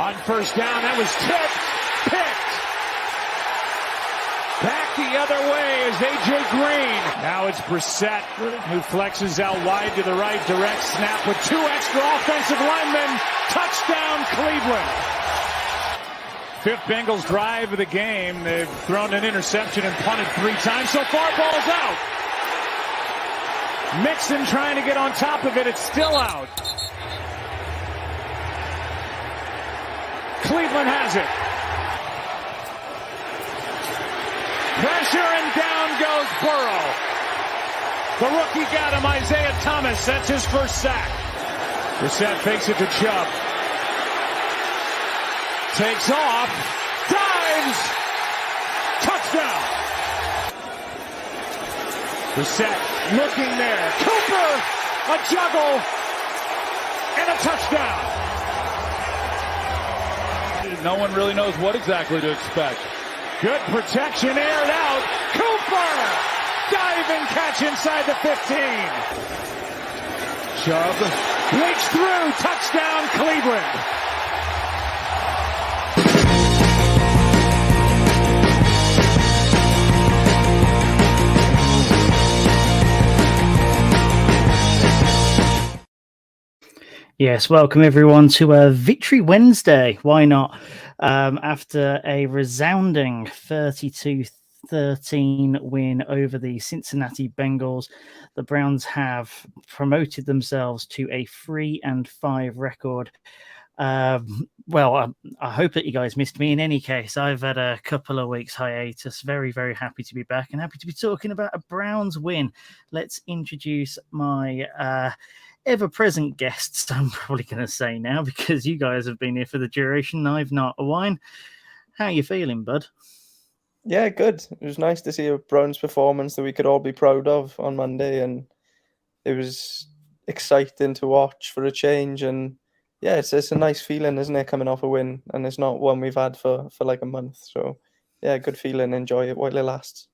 On first down, that was tipped, picked. Back the other way is A.J. Green. Now it's Brissett, who flexes out wide to the right, direct snap with 2 extra offensive linemen. Touchdown, Cleveland. 5th Bengals drive of the game. They've thrown an interception and punted 3 times. So far, ball's out. Mixon trying to get on top of it. It's still out. Cleveland has it. Pressure and down goes Burrow. The rookie got him, Isaiah Thomas. That's his first sack. Brissett fakes it to Chubb. Takes off. Dives. Touchdown. Brissett looking there. Cooper. A juggle. And a touchdown. No one really knows what exactly to expect. Good protection, aired out. Cooper! Diving catch inside the 15. Chubb breaks through. Touchdown, Cleveland. Yes, welcome everyone to a Victory Wednesday. Why not? After a resounding 32-13 win over the Cincinnati Bengals, the Browns have promoted themselves to a 3-5 record. I hope that you guys missed me. In any case, I've had a couple of weeks hiatus. Very, very happy to be back and happy to be talking about a Browns win. Let's introduce my ever-present guests, I'm probably going to say now, because you guys have been here for the duration. I've not. Owain, how are you feeling, bud? Yeah, good. It was nice to see a Browns performance that we could all be proud of on Monday, and it was exciting to watch for a change. And yeah, it's a nice feeling, isn't it, coming off a win? And it's not one we've had for like a month. So yeah, good feeling. Enjoy it while it lasts.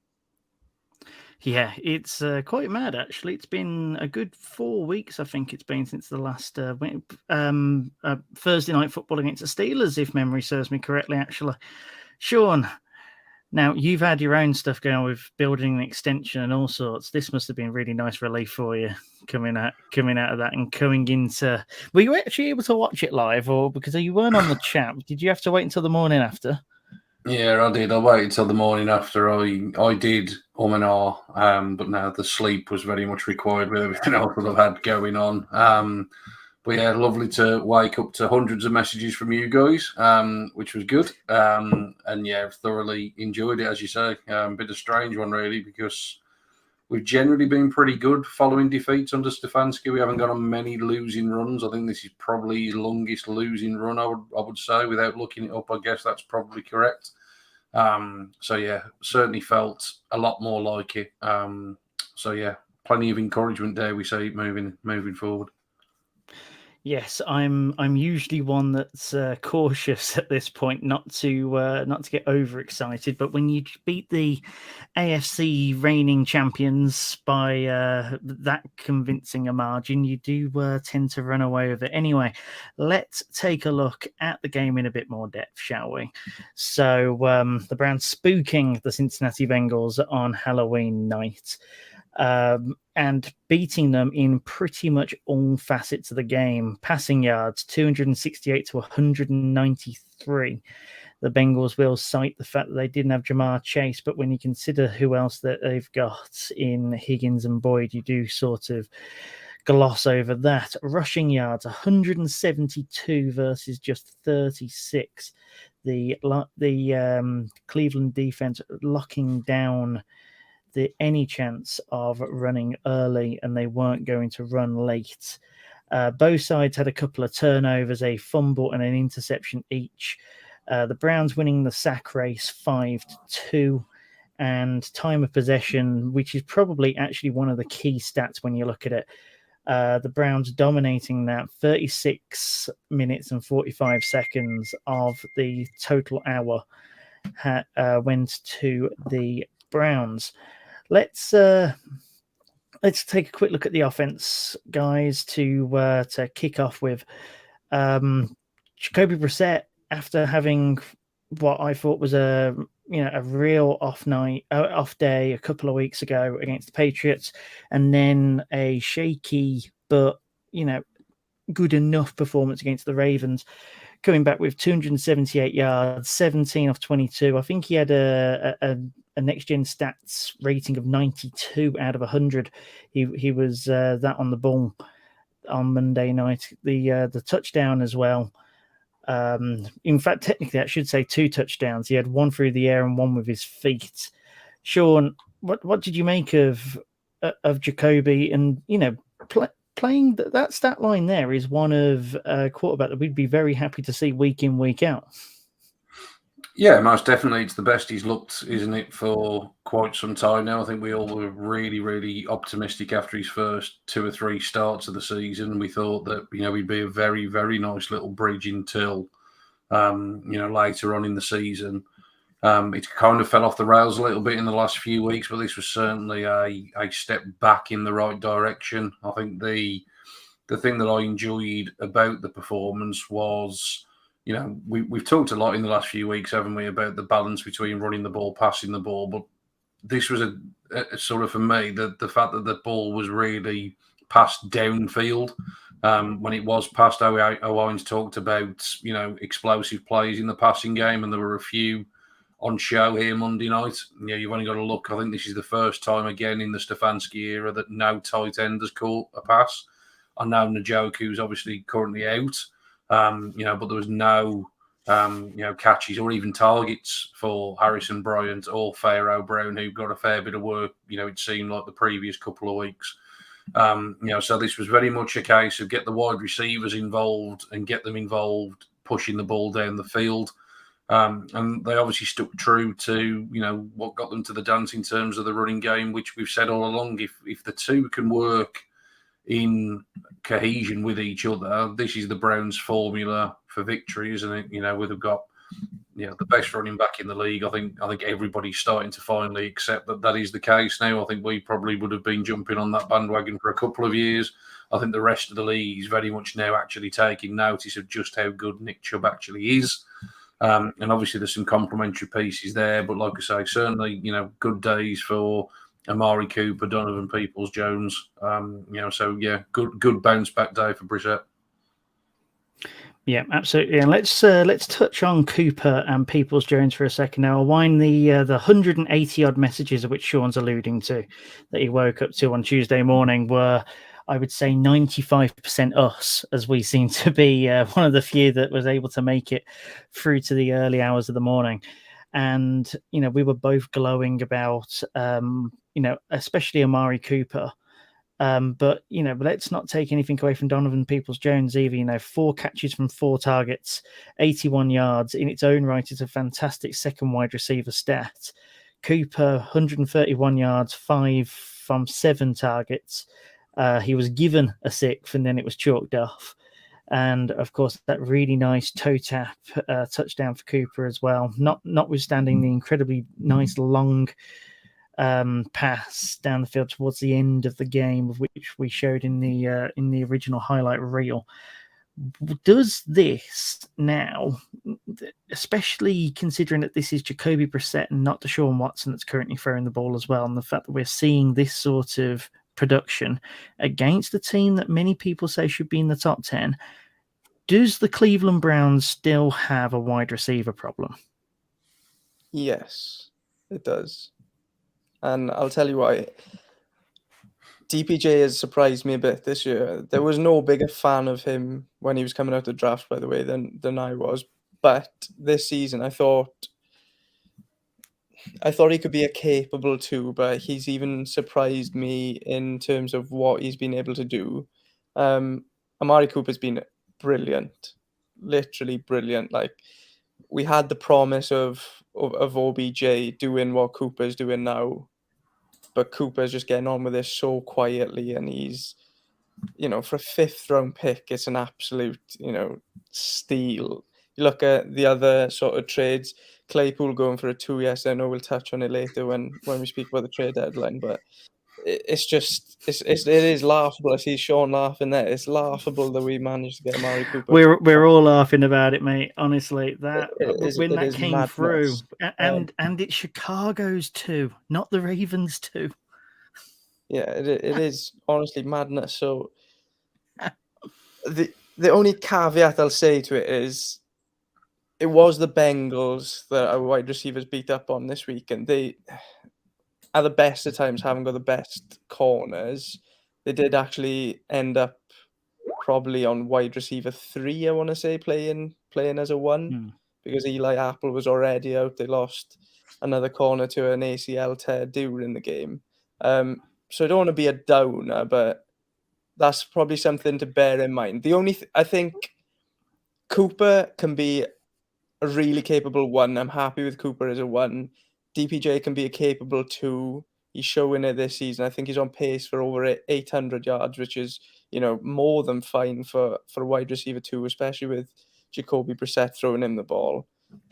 Yeah, it's quite mad, actually. It's been a good 4 weeks, I think it's been, since the last Thursday night football against the Steelers, if memory serves me correctly, actually. Shaun, now you've had your own stuff going with building an extension and all sorts. This must have been really nice relief for you coming out of that and coming into... Were you actually able to watch it live, or because you weren't on the chat, did you have to wait until the morning after? Yeah, I did. I waited till the morning after. I did and ah, but now the sleep was very much required with everything else that I've had going on. But yeah, lovely to wake up to hundreds of messages from you guys, which was good. And yeah, thoroughly enjoyed it, as you say. A bit of a strange one, really, because we've generally been pretty good following defeats under Stefanski. We haven't gone on many losing runs. I think this is probably his longest losing run, I would say, without looking it up. I guess that's probably correct. So yeah, certainly felt a lot more like it. So yeah, plenty of encouragement there. We say moving forward. Yes, I'm usually one that's cautious at this point, not to get overexcited. But when you beat the AFC reigning champions by that convincing a margin, you do tend to run away with it. Anyway, let's take a look at the game in a bit more depth, shall we? So the Browns spooking the Cincinnati Bengals on Halloween night. And beating them in pretty much all facets of the game. Passing yards, 268 to 193. The Bengals will cite the fact that they didn't have Jamar Chase, but when you consider who else that they've got in Higgins and Boyd, you do sort of gloss over that. Rushing yards, 172 versus just 36. The Cleveland defense locking down any chance of running early, and they weren't going to run late. Both sides had a couple of turnovers, a fumble and an interception each. The Browns winning the sack race 5-2, and time of possession, which is probably actually one of the key stats when you look at it. The Browns dominating that 36 minutes and 45 seconds of the total hour went to the Browns. Let's take a quick look at the offense, guys, to kick off with. Jacoby Brissett after having what I thought was a real off day a couple of weeks ago against the Patriots, and then a shaky but good enough performance against the Ravens, coming back with 278 yards, 17 off 22. I think he had a next gen stats rating of 92 out of 100. He was that on the ball on Monday night. The touchdown as well. In fact, technically, I should say 2 touchdowns. He had one through the air and one with his feet. Sean, what did you make of Jacoby? And playing that stat line there is one of a quarterback that we'd be very happy to see week in, week out. Yeah, most definitely. It's the best he's looked, isn't it, for quite some time now. I think we all were really, really optimistic after his first 2 or 3 starts of the season. We thought that, he'd be a very, very nice little bridge until, later on in the season. It kind of fell off the rails a little bit in the last few weeks, but this was certainly a step back in the right direction. I think the thing that I enjoyed about the performance was, we've talked a lot in the last few weeks, haven't we, about the balance between running the ball, passing the ball. But this was a sort of, for me, the fact that the ball was really passed downfield. When it was passed, Owain's talked about, explosive plays in the passing game, and there were a few on show here Monday night. You've only got to look. I think this is the first time again in the Stefanski era that no tight end has caught a pass. I know Njoku's obviously currently out. But there was no, catches or even targets for Harrison Bryant or Pharaoh Brown, who got a fair bit of work, it seemed like the previous couple of weeks. So this was very much a case of get the wide receivers involved and get them involved pushing the ball down the field. And they obviously stuck true to, what got them to the dance in terms of the running game, which we've said all along. If the two can work in cohesion with each other, this is the Browns' formula for victory, isn't it? We've got the best running back in the league. I think everybody's starting to finally accept that is the case now. I think we probably would have been jumping on that bandwagon for a couple of years. I think the rest of the league is very much now actually taking notice of just how good Nick Chubb actually is. And obviously there's some complementary pieces there, but like I say, certainly, good days for Amari Cooper, Donovan Peoples-Jones. Good bounce back day for Brissett. Yeah, absolutely. And let's touch on Cooper and Peoples-Jones for a second now. I'll wind the 180 odd messages of which Sean's alluding to that he woke up to on Tuesday morning were, I would say, 95% us, as we seem to be one of the few that was able to make it through to the early hours of the morning. And, we were both glowing about, especially Amari Cooper. But let's not take anything away from Donovan Peoples-Jones either. 4 catches from 4 targets, 81 yards. In its own right, it's a fantastic second wide receiver stat. Cooper, 131 yards, 5 from 7 targets. He was given a 6th, and then it was chalked off. And of course, that really nice toe tap touchdown for Cooper as well. Notwithstanding the incredibly nice long pass down the field towards the end of the game, of which we showed in the original highlight reel. Does this now, especially considering that this is Jacoby Brissett and not Deshaun Watson that's currently throwing the ball as well, and the fact that we're seeing this sort of production against a team that many people say should be in the top 10, does the Cleveland Browns still have a wide receiver problem? Yes, it does. And I'll tell you why. DPJ has surprised me a bit this year. There was no bigger fan of him when he was coming out of the draft, by the way, than I was. But this season, I thought he could be a capable 2, but he's even surprised me in terms of what he's been able to do. Amari Cooper's been brilliant, literally brilliant. Like, we had the promise of OBJ doing what Cooper's doing now, but Cooper's just getting on with this so quietly, and he's, for a 5th round pick, it's an absolute, steal. You look at the other sort of trades, Claypool going for a 2. Yes, I know we'll touch on it later when we speak about the trade deadline, but it is laughable. I see Shaun laughing there. It's laughable that we managed to get Amari Cooper. We're all laughing about it, mate. Honestly, when that came madness. through, and it's Chicago's too, not the Ravens too. Yeah, it is honestly madness. So the only caveat I'll say to it is, it was the Bengals that our wide receivers beat up on this week, and they, at the best of times, haven't got the best corners. They did actually end up probably on wide receiver 3, I want to say, playing as a 1, because Eli Apple was already out. They lost another corner to an ACL tear during the game. So I don't want to be a downer, but that's probably something to bear in mind. The only I think Cooper can be a really capable 1. I'm happy with Cooper as a 1. DPJ can be a capable 2. He's showing it this season. I think he's on pace for over 800 yards, which is, more than fine for a wide receiver 2, especially with Jacoby Brissett throwing him the ball.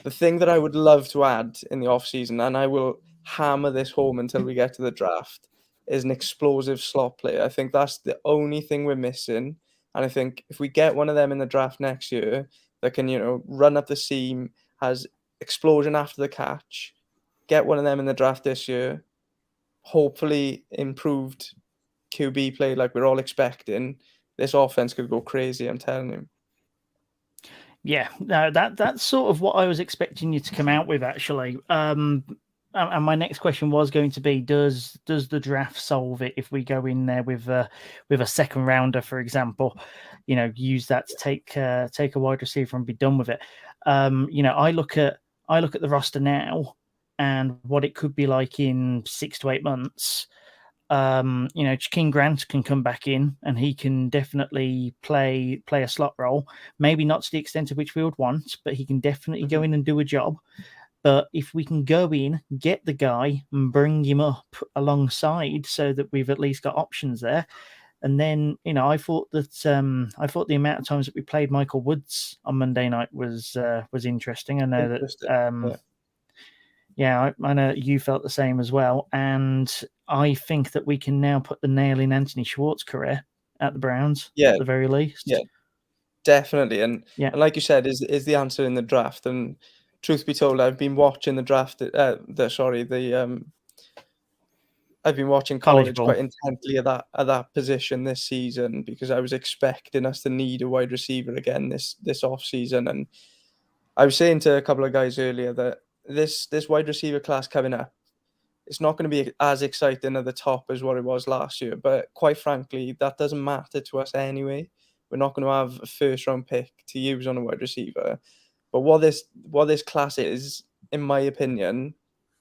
The thing that I would love to add in the offseason, and I will hammer this home until we get to the draft, is an explosive slot player. I think that's the only thing we're missing. And I think if we get one of them in the draft next year that can, run up the seam, has explosion after the catch, get one of them in the draft this year, hopefully improved QB play like we're all expecting, this offense could go crazy, I'm telling you. Yeah, no, that's sort of what I was expecting you to come out with, actually. And my next question was going to be: Does the draft solve it if we go in there with a second rounder, for example? Use that to take a wide receiver and be done with it. I look at the roster now and what it could be like in 6 to 8 months. Jakeem Grant can come back in and he can definitely play a slot role. Maybe not to the extent of which we would want, but he can definitely go in and do a job. But if we can go in, get the guy and bring him up alongside so that we've at least got options there. And then, I thought the amount of times that we played Michael Woods on Monday night was interesting. I know that I know you felt the same as well. And I think that we can now put the nail in Anthony Schwartz's career at the Browns, at the very least. Yeah, definitely. And like you said, is the answer in the draft. And truth be told, I've been watching the draft. I've been watching college quite intently at that position this season, because I was expecting us to need a wide receiver again this off season. And I was saying to a couple of guys earlier that this wide receiver class coming up, it's not going to be as exciting at the top as what it was last year. But quite frankly, that doesn't matter to us anyway. We're not going to have a first round pick to use on a wide receiver. But what this class is, in my opinion,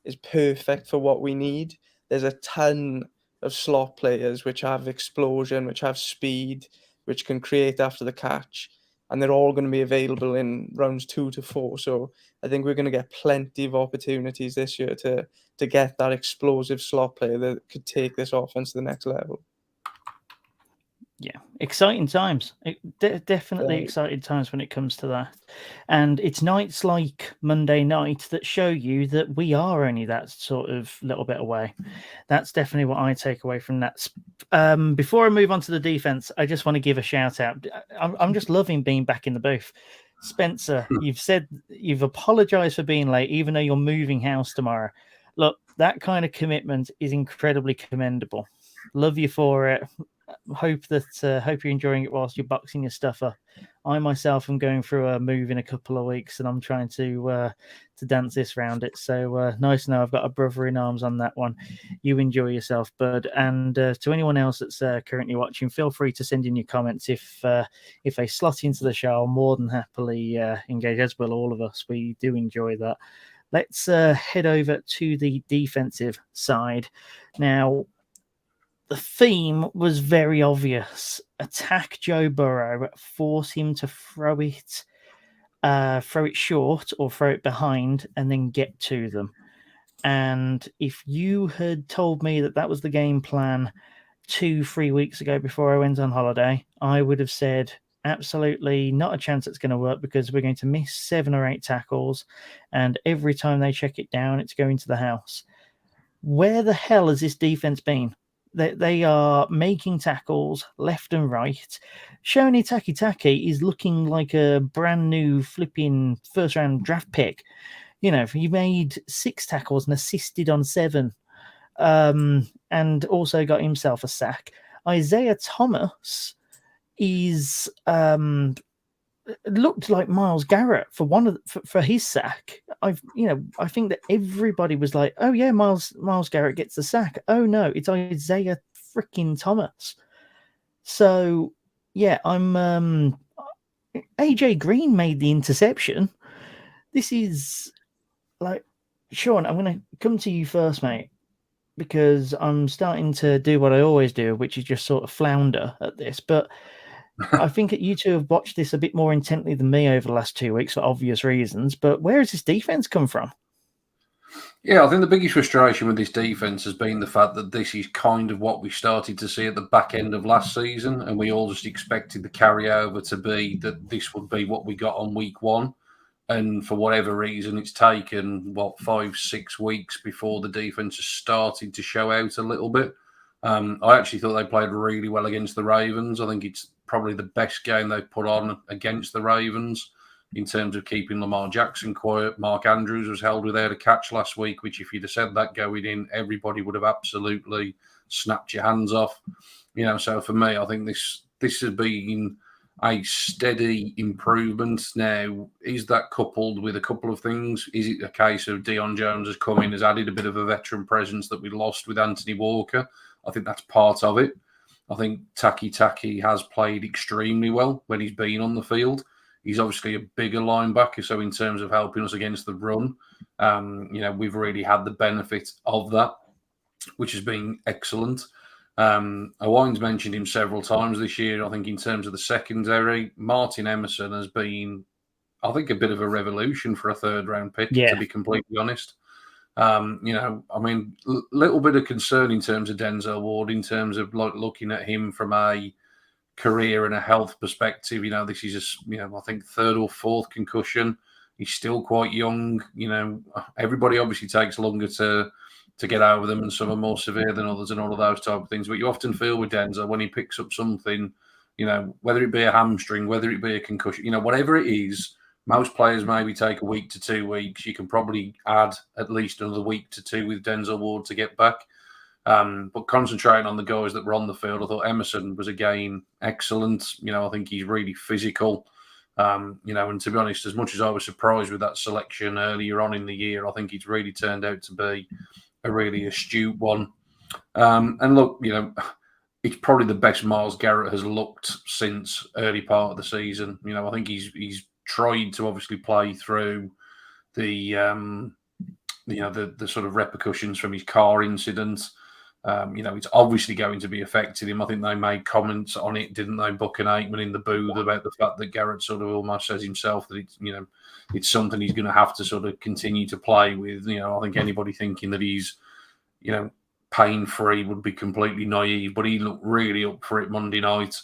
is perfect for what we need. There's a ton of slot players which have explosion, which have speed, which can create after the catch. And they're all going to be available in rounds 2 to 4. So I think we're going to get plenty of opportunities this year to get that explosive slot player that could take this offense to the next level. Yeah, exciting times. Definitely exciting times when it comes to that. And it's nights like Monday night that show you that we are only that sort of little bit away. That's definitely what I take away from that. Before I move on to the defense, I just want to give a shout out. I'm just loving being back in the booth. Spencer, you've apologized for being late, even though you're moving house tomorrow. Look, that kind of commitment is incredibly commendable. Love you for it. Hope you're enjoying it whilst you're boxing your stuff up. I myself am going through a move in a couple of weeks, and I'm trying to dance this round it. So nice to know I've got a brother in arms on that one. You enjoy yourself, bud. And to anyone else that's currently watching, feel free to send in your comments if they slot into the show. I'll more than happily engage, as will all of us. We do enjoy that. Let's head over to the defensive side now. The theme was very obvious. Attack Joe Burrow, force him to throw it short or throw it behind, and then get to them. And if you had told me that was the game plan 2-3 weeks ago before I went on holiday, I would have said absolutely not a chance it's going to work, because we're going to miss 7 or 8 tackles, and every time they check it down, it's going to the house. Where the hell has this defense been? They are making tackles left and right. Shaun and Owain is looking like a brand new flipping first round draft pick. You know, he made 6 tackles and assisted on 7, and also got himself a sack. Isaiah Thomas is looked like Myles Garrett for for his sack. I think that everybody was like, "Oh yeah, Myles Garrett gets the sack." Oh no, it's Isaiah freaking Thomas. So yeah, I'm AJ Green made the interception. This is like, Shaun, I'm going to come to you first, mate, because I'm starting to do what I always do, which is just sort of flounder at this. But I think that you two have watched this a bit more intently than me over the last 2 weeks for obvious reasons. But where has this defense come from? Yeah, I think the biggest frustration with this defense has been the fact that this is kind of what we started to see at the back end of last season, and we all just expected the carryover to be that this would be what we got on week 1. And for whatever reason, it's taken, 5-6 weeks before the defense has started to show out a little bit. I actually thought they played really well against the Ravens. I think it's probably the best game they've put on against the Ravens in terms of keeping Lamar Jackson quiet. Mark Andrews was held without a catch last week, which if you'd have said that going in, everybody would have absolutely snapped your hands off. So for me, I think this has been a steady improvement. Now, is that coupled with a couple of things? Is it a case of Deion Jones has come in, has added a bit of a veteran presence that we lost with Anthony Walker? I think that's part of it. I think Taki has played extremely well when he's been on the field. He's obviously a bigger linebacker, so in terms of helping us against the run, we've really had the benefit of that, which has been excellent. Owain's mentioned him several times this year. I think in terms of the secondary, Martin Emerson has been, I think, a bit of a revolution for a third-round pick, to be completely honest. A little bit of concern in terms of Denzel Ward, in terms of looking at him from a career and a health perspective. This is I think 3rd or 4th concussion. He's still quite young. Everybody obviously takes longer to get over them, and some are more severe than others and all of those type of things. But you often feel with Denzel when he picks up something, whether it be a hamstring, whether it be a concussion, whatever it is, most players maybe take a week to 2 weeks. You can probably add at least another week to 2 with Denzel Ward to get back. But concentrating on the guys that were on the field, I thought Emerson was again excellent. I think he's really physical. And to be honest, as much as I was surprised with that selection earlier on in the year, I think he's really turned out to be a really astute one. And look, it's probably the best Myles Garrett has looked since early part of the season. I think he's tried to obviously play through the sort of repercussions from his car incident. It's obviously going to be affecting him. I think they made comments on it, didn't they, Buck and Aikman in the booth, about the fact that Garrett sort of almost says himself that it's something he's going to have to sort of continue to play with. I think anybody thinking that he's, pain-free would be completely naive, but he looked really up for it Monday night.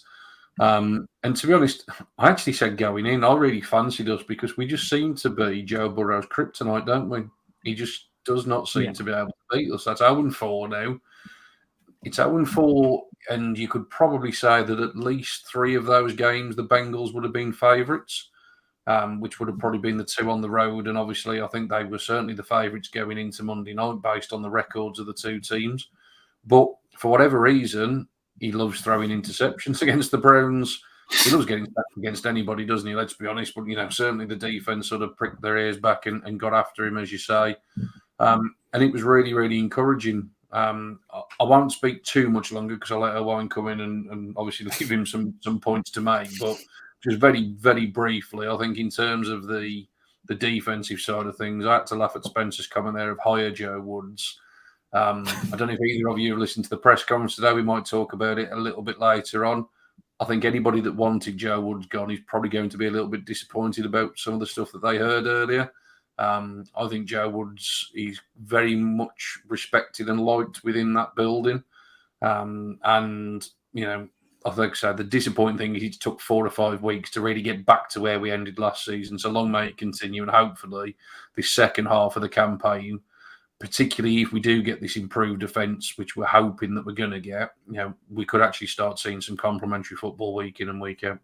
And to be honest, I actually said going in, I really fancied us because we just seem to be Joe Burrow's kryptonite, don't we? He just does not seem to be able to beat us. That's 0-4 now. It's 0-4, and you could probably say that at least 3 of those games the Bengals would have been favourites, which would have probably been the 2 on the road. And obviously, I think they were certainly the favourites going into Monday night based on the records of the 2 teams. But for whatever reason, he loves throwing interceptions against the Browns. He loves getting back against anybody, doesn't he? Let's be honest. But, certainly the defense sort of pricked their ears back and got after him, as you say. And it was really, really encouraging. I won't speak too much longer because I'll let Owain come in and obviously give him some points to make. But just very, very briefly, I think in terms of the defensive side of things, I had to laugh at Spencer's comment there of hire Joe Woods. I don't know if either of you have listened to the press conference today. We might talk about it a little bit later on. I think anybody that wanted Joe Woods gone is probably going to be a little bit disappointed about some of the stuff that they heard earlier. I think Joe Woods is very much respected and liked within that building. I think so. The disappointing thing is it took 4 or 5 weeks to really get back to where we ended last season. So long may it continue, and hopefully this second half of the campaign particularly if we do get this improved defence, which we're hoping that we're going to get, we could actually start seeing some complementary football week in and week out.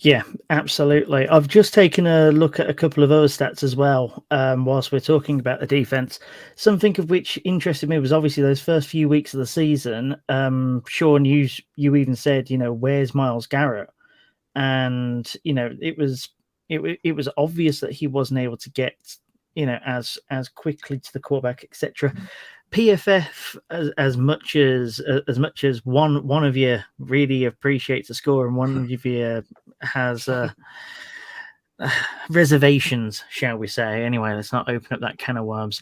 Yeah, absolutely. I've just taken a look at a couple of other stats as well whilst we're talking about the defence. Something of which interested me was obviously those first few weeks of the season. Shaun, you even said, where's Myles Garrett? And, it was obvious that he wasn't able to get, as quickly to the quarterback, etc. PFF, as much as one of you really appreciates a score and one of you has reservations, shall we say? Anyway, let's not open up that can of worms.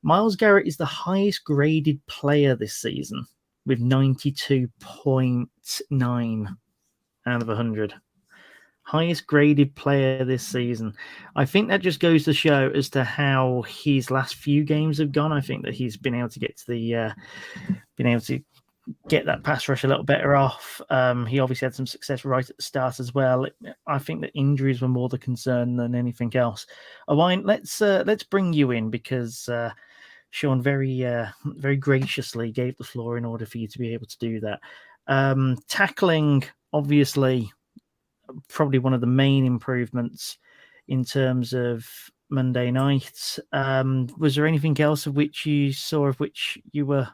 Myles Garrett is the highest graded player this season with 92.9 out of 100. Highest graded player this season. I think that just goes to show as to how his last few games have gone. I think that he's been able to get to get that pass rush a little better off. He obviously had some success right at the start as well. I think that injuries were more the concern than anything else. Owain, let's bring you in because Shaun very graciously gave the floor in order for you to be able to do that. Tackling, obviously, probably one of the main improvements in terms of Monday night. Was there anything else of which you saw of which you were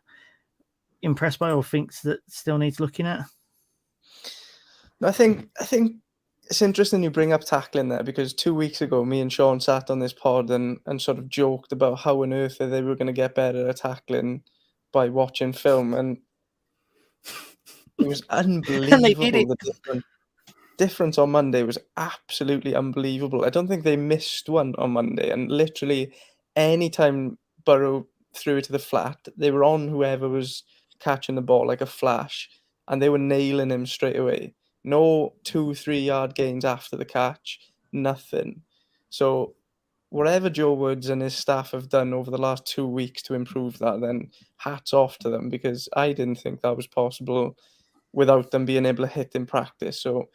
impressed by or thinks that still needs looking at? I think it's interesting you bring up tackling there because 2 weeks ago, me and Shaun sat on this pod and sort of joked about how on earth they were going to get better at tackling by watching film, and it was unbelievable. And they did it. The difference on Monday was absolutely unbelievable. I don't think they missed one on Monday, and literally any time Burrow threw it to the flat, they were on whoever was catching the ball like a flash, and they were nailing him straight away. No 2-3 yard gains after the catch, nothing. So whatever Joe Woods and his staff have done over the last 2 weeks to improve that, then hats off to them, because I didn't think that was possible without them being able to hit in practice. So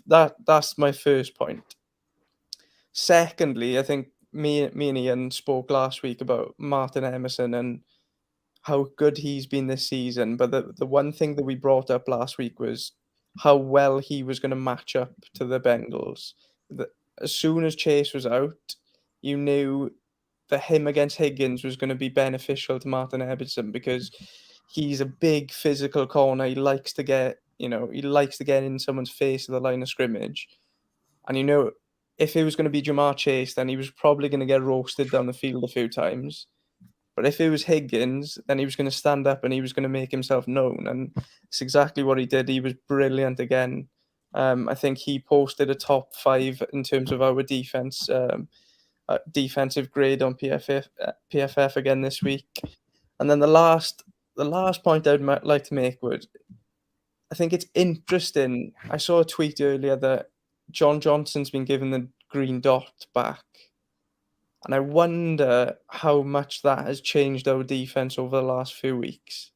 that's my first point. Secondly, I think me and Ian spoke last week about Martin Emerson and how good he's been this season. But the one thing that we brought up last week was how well he was going to match up to the Bengals. As soon as Chase was out, you knew that him against Higgins was going to be beneficial to Martin Emerson because he's a big physical corner. He likes to get in someone's face at the line of scrimmage. And if it was going to be Jamar Chase, then he was probably going to get roasted down the field a few times. But if it was Higgins, then he was going to stand up and he was going to make himself known. And it's exactly what he did. He was brilliant again. I think he posted a top 5 in terms of our defense, defensive grade on PFF again this week. And then the last point I'd like to make was, I think it's interesting. I saw a tweet earlier that John Johnson's been given the green dot back. And I wonder how much that has changed our defense over the last few weeks.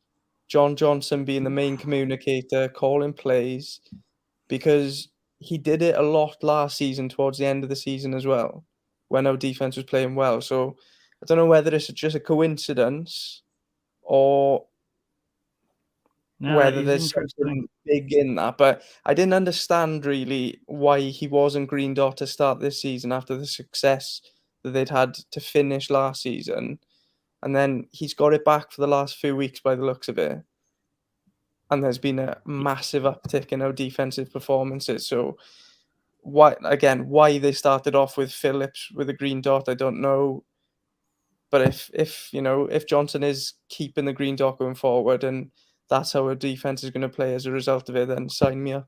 John Johnson being the main communicator, calling plays, because he did it a lot last season towards the end of the season as well, when our defense was playing well. So I don't know whether it's just a coincidence or whether there's something big in that. But I didn't understand really why he wasn't green dot to start this season after the success that they'd had to finish last season. And then he's got it back for the last few weeks by the looks of it. And there's been a massive uptick in our defensive performances. So why they started off with Phillips with a green dot, I don't know. But if Johnson is keeping the green dot going forward and that's how our defense is going to play as a result of it, then sign me up.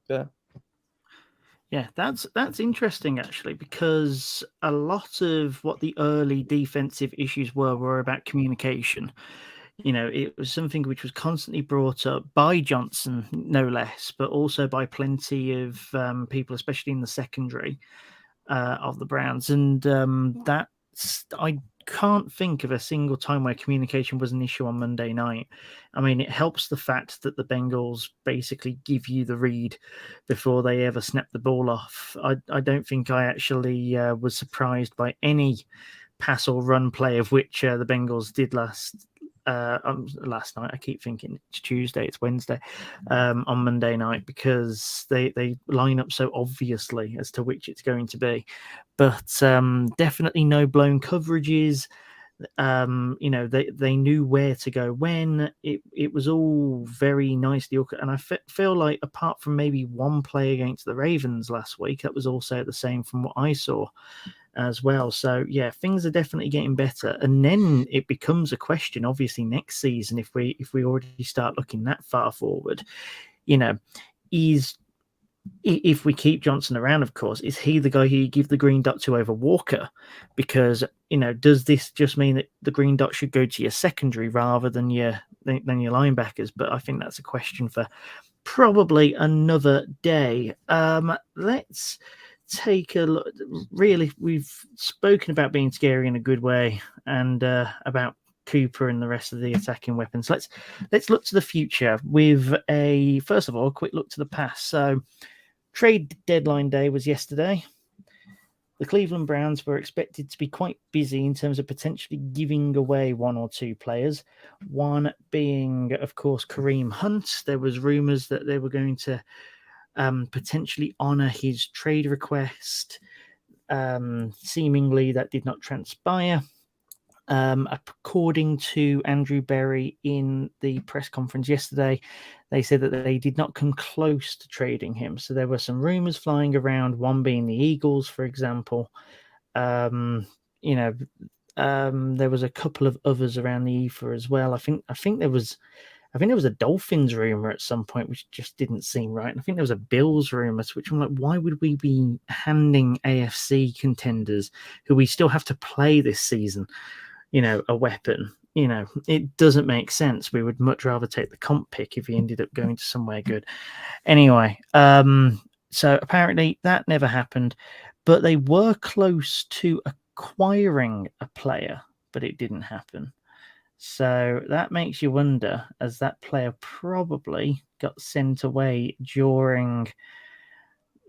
Yeah, that's interesting actually, because a lot of what the early defensive issues were about communication. It was something which was constantly brought up by Johnson, no less, but also by plenty of people, especially in the secondary of the Browns. And I can't think of a single time where communication was an issue on Monday night. I mean, it helps the fact that the Bengals basically give you the read before they ever snap the ball off. I don't think I actually was surprised by any pass or run play, of which the Bengals did last night. I keep thinking it's Tuesday, it's Wednesday, on Monday night, because they line up so obviously as to which it's going to be. But definitely no blown coverages. They knew where to go when. It was all very nicely, and I feel like apart from maybe one play against the Ravens last week, that was also the same from what I saw as well. So yeah, things are definitely getting better. And then it becomes a question, obviously, next season, if we already start looking that far forward, if we keep Johnson around, of course, is he the guy who you give the green dot to over Walker? Because, does this just mean that the green dot should go to your secondary rather than your linebackers? But I think that's a question for probably another day. Let's take a look. Really, we've spoken about being scary in a good way, and about Cooper and the rest of the attacking weapons. Let's look to the future with first of all, a quick look to the past. So trade deadline day was yesterday. The Cleveland Browns were expected to be quite busy in terms of potentially giving away one or two players. One being, of course, Kareem Hunt. There was rumors that they were going to potentially honor his trade request. Seemingly that did not transpire. According to Andrew Berry in the press conference yesterday, they said that they did not come close to trading him. So there were some rumors flying around, one being the Eagles, for example. There was a couple of others around the ether as well. I think there was a Dolphins rumor at some point, which just didn't seem right. And I think there was a Bills rumor, which I'm like, why would we be handing AFC contenders who we still have to play this season, a weapon? It doesn't make sense. We would much rather take the comp pick if he ended up going to somewhere good. Anyway, so apparently that never happened, but they were close to acquiring a player, but it didn't happen. So that makes you wonder, as that player probably got sent away during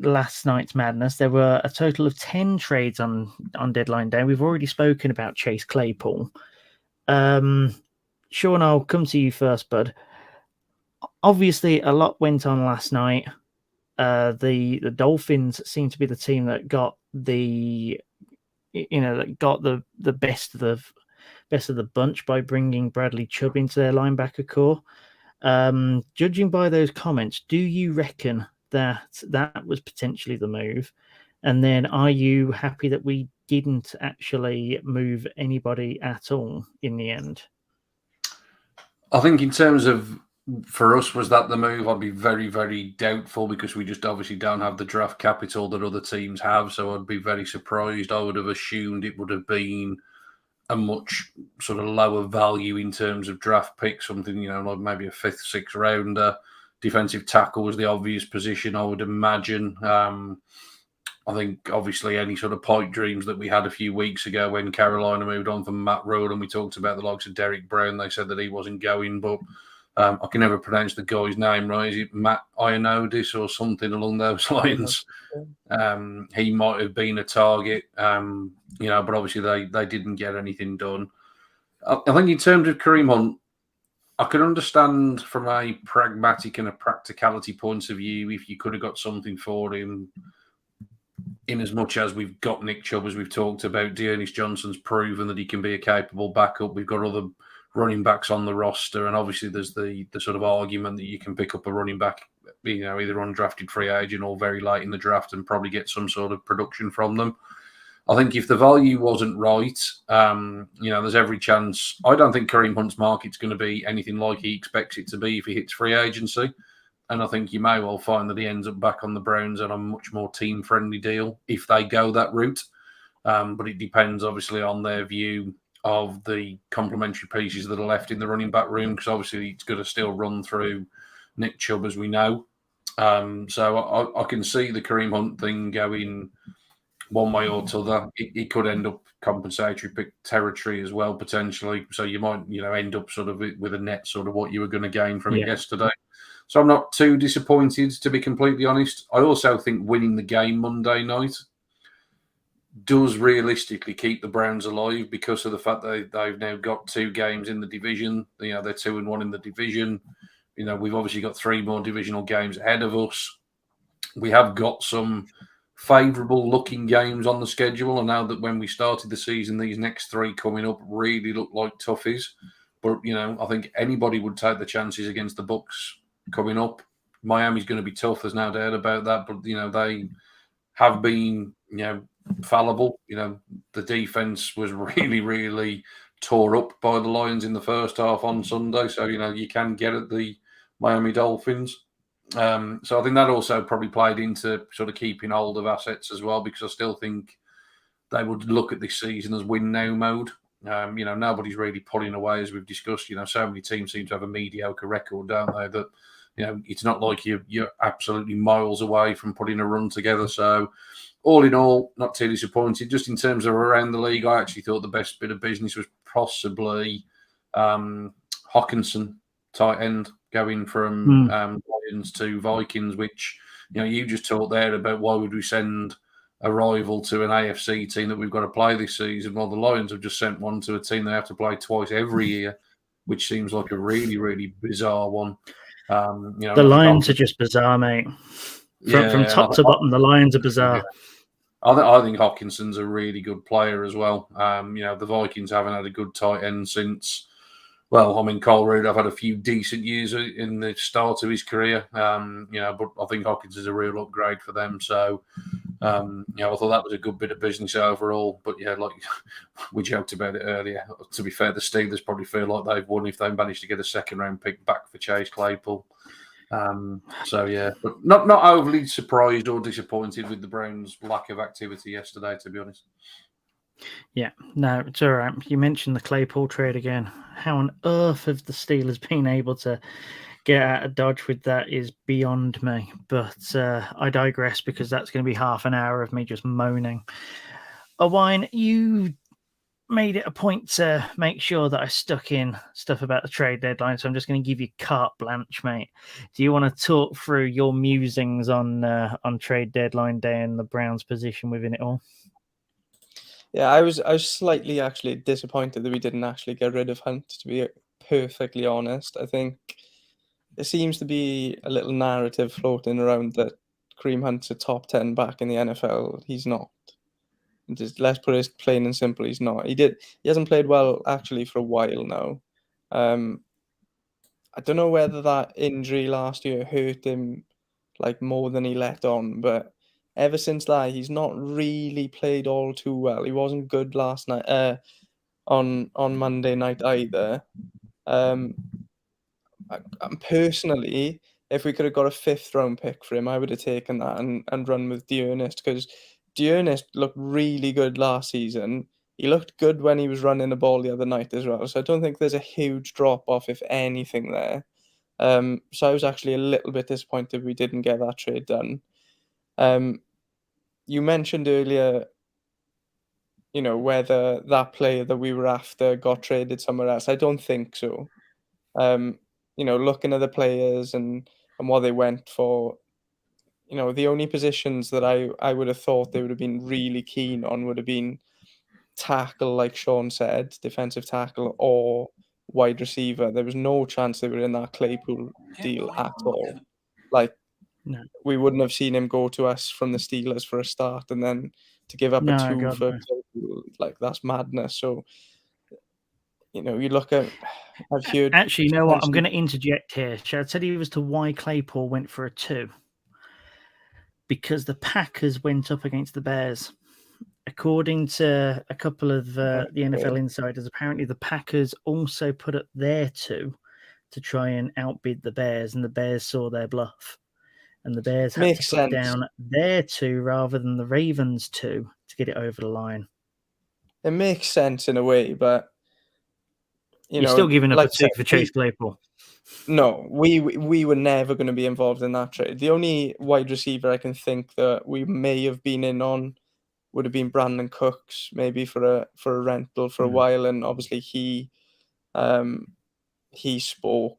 last night's madness. There were a total of 10 trades on deadline day. We've already spoken about Chase Claypool. Shaun, I'll come to you first, bud. Obviously, a lot went on last night. The Dolphins seem to be the team that got the best of the bunch by bringing Bradley Chubb into their linebacker core. Judging by those comments, do you reckon that was potentially the move? And then are you happy that we didn't actually move anybody at all in the end? I think in terms of, for us, was that the move? I'd be very, very doubtful, because we just obviously don't have the draft capital that other teams have. So I'd be very surprised. I would have assumed it would have been a much sort of lower value in terms of draft pick, something, like maybe a 5th, 6th rounder. Defensive tackle was the obvious position, I would imagine. I think obviously any sort of pipe dreams that we had a few weeks ago when Carolina moved on from Matt Rule and we talked about the likes of Derek Brown, they said that he wasn't going, but I can never pronounce the guy's name right. Is it Matt Ioannidis or something along those lines? He might have been a target, but obviously they didn't get anything done. I think in terms of Kareem Hunt, I can understand from a pragmatic and a practicality point of view if you could have got something for him, in as much as we've got Nick Chubb, as we've talked about. Dearness Johnson's proven that he can be a capable backup. We've got other running backs on the roster, and obviously there's the sort of argument that you can pick up a running back, either undrafted free agent or very late in the draft, and probably get some sort of production from them. I think if the value wasn't right, there's every chance. I don't think Kareem Hunt's market's going to be anything like he expects it to be if he hits free agency. And I think you may well find that he ends up back on the Browns on a much more team-friendly deal if they go that route. But it depends, obviously, on their view of the complementary pieces that are left in the running back room, because obviously it's going to still run through Nick Chubb, as we know. So I can see the Kareem Hunt thing going one way or t'other. It could end up compensatory pick territory as well, potentially. So you might, end up sort of with a net sort of what you were going to gain from it yesterday. So I'm not too disappointed, to be completely honest. I also think winning the game Monday night does realistically keep the Browns alive because of the fact that they've now got 2 games in the division. They're 2-1 in the division. We've obviously got 3 more divisional games ahead of us. We have got some favourable looking games on the schedule, and now that when we started the season, these next 3 coming up really look like toughies. But I think anybody would take the chances against the Bucks coming up. Miami's going to be tough. There's no doubt about that. But they have been fallible. The defense was really, really tore up by the Lions in the first half on Sunday. So you can get at the Miami Dolphins. So I think that also probably played into sort of keeping hold of assets as well, because I still think they would look at this season as win now mode. Nobody's really pulling away, as we've discussed. So many teams seem to have a mediocre record, don't they? That it's not like you're absolutely miles away from putting a run together. So all in all, not too disappointed. Just in terms of around the league, I actually thought the best bit of business was possibly Hawkinson, tight end, going from Lions to Vikings, which you just talked there about why would we send a rival to an AFC team that we've got to play this season. Well, the Lions have just sent one to a team they have to play twice every year, which seems like a really, really bizarre one. The Lions are just bizarre, mate. From top to bottom, the Lions are bizarre. I think Hawkinson's a really good player as well. The Vikings haven't had a good tight end since. Well, Cole Rudolph had a few decent years in the start of his career, but I think Hawkins is a real upgrade for them. So, I thought that was a good bit of business overall. But like we joked about it earlier, to be fair, the Steelers probably feel like they've won if they managed to get a second-round pick back for Chase Claypool. But not overly surprised or disappointed with the Browns' lack of activity yesterday, to be honest. Yeah, no, it's all right. You mentioned the Claypool trade again. How on earth have the Steelers been able to get out of Dodge with that is beyond me. But I digress, because that's going to be half an hour of me just moaning. Owain, you made it a point to make sure that I stuck in stuff about the trade deadline, so I'm just going to give you carte blanche, mate. Do you want to talk through your musings on trade deadline day and the Browns' position within it all? Yeah, I was slightly actually disappointed that we didn't actually get rid of Hunt, to be perfectly honest. I think there seems to be a little narrative floating around that Kareem Hunt's a top 10 back in the NFL. He's not. Just let's put it plain and simple, he's not. He hasn't played well actually for a while now. I don't know whether that injury last year hurt him like more than he let on, but ever since that, he's not really played all too well. He wasn't good last night on Monday night either. Personally, if we could have got a 5th round pick for him, I would have taken that and run with D'Ernest, because D'Ernest looked really good last season. He looked good when he was running the ball the other night as well. So I don't think there's a huge drop off, if anything, there. So I was actually a little bit disappointed we didn't get that trade done. You mentioned earlier, whether that player that we were after got traded somewhere else. I don't think so. Looking at the players and what they went for, the only positions that I would have thought they would have been really keen on would have been tackle, like Shaun said, defensive tackle, or wide receiver. There was no chance they were in that Claypool deal at all. No. We wouldn't have seen him go to us from the Steelers for a start, and then to give up a 2 for Claypool, that's madness. So, you look at, I've heard. Actually, you know what? I'm going to interject here. Shall I tell you as to why Claypool went for a 2? Because the Packers went up against the Bears. According to a couple of the NFL insiders, apparently the Packers also put up their 2 to try and outbid the Bears, and the Bears saw their bluff. And the Bears had to put down their 2 rather than the Ravens' 2 to get it over the line. It makes sense in a way, but you're still giving up a 2 for Chase Claypool. No, we were never going to be involved in that trade. The only wide receiver I can think that we may have been in on would have been Brandon Cooks, maybe for a rental for a while, and obviously he spoke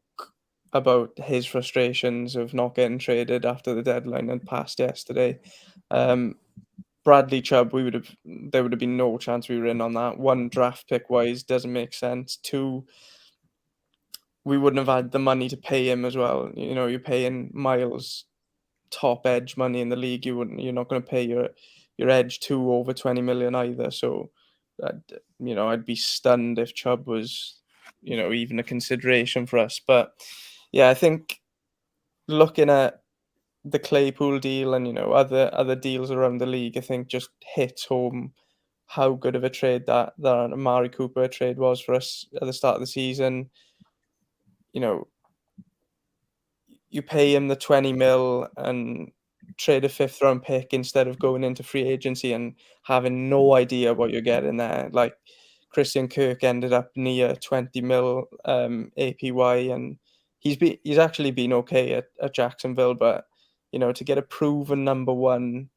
about his frustrations of not getting traded after the deadline had passed yesterday. But Bradley Chubb, there would have been no chance we were in on that. One, draft pick wise, doesn't make sense. Two, we wouldn't have had the money to pay him as well. You know, you're paying Miles top edge money in the league. You're not going to pay your edge over 20 million either. So, I'd be stunned if Chubb was, even a consideration for us. But yeah, I think looking at the Claypool deal and other deals around the league, I think just hits home how good of a trade that Amari Cooper trade was for us at the start of the season. You pay him the 20 mil and trade a 5th round pick instead of going into free agency and having no idea what you're getting there. Like Christian Kirk ended up near 20 mil APY, and he's actually been okay at Jacksonville, but to get a proven number one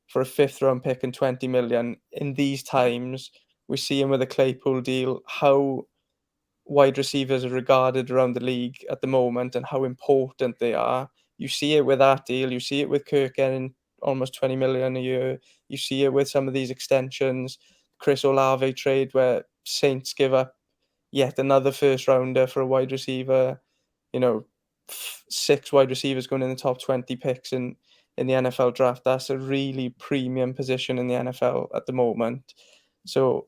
for a 5th round pick and 20 million in these times, we see him with a Claypool deal, how wide receivers are regarded around the league at the moment and how important they are. You see it with that deal. You see it with Kirk getting almost 20 million a year. You see it with some of these extensions. Chris Olave trade where Saints give up yet another 1st rounder for a wide receiver. 6 wide receivers going in the top 20 picks in the NFL draft. That's a really premium position in the NFL at the moment. So,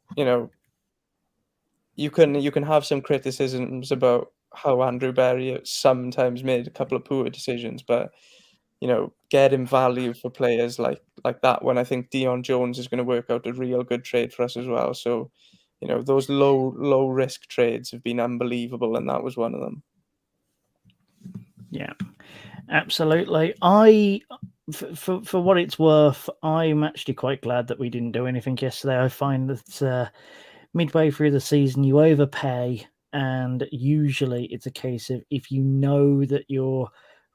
you can have some criticisms about how Andrew Berry sometimes made a couple of poor decisions, but getting value for players like that one, I think Deion Jones is going to work out a real good trade for us as well. So, those low risk trades have been unbelievable, and that was one of them. Yeah, absolutely. For what it's worth, I'm actually quite glad that we didn't do anything yesterday. I find that midway through the season, you overpay, and usually it's a case of if you know that you're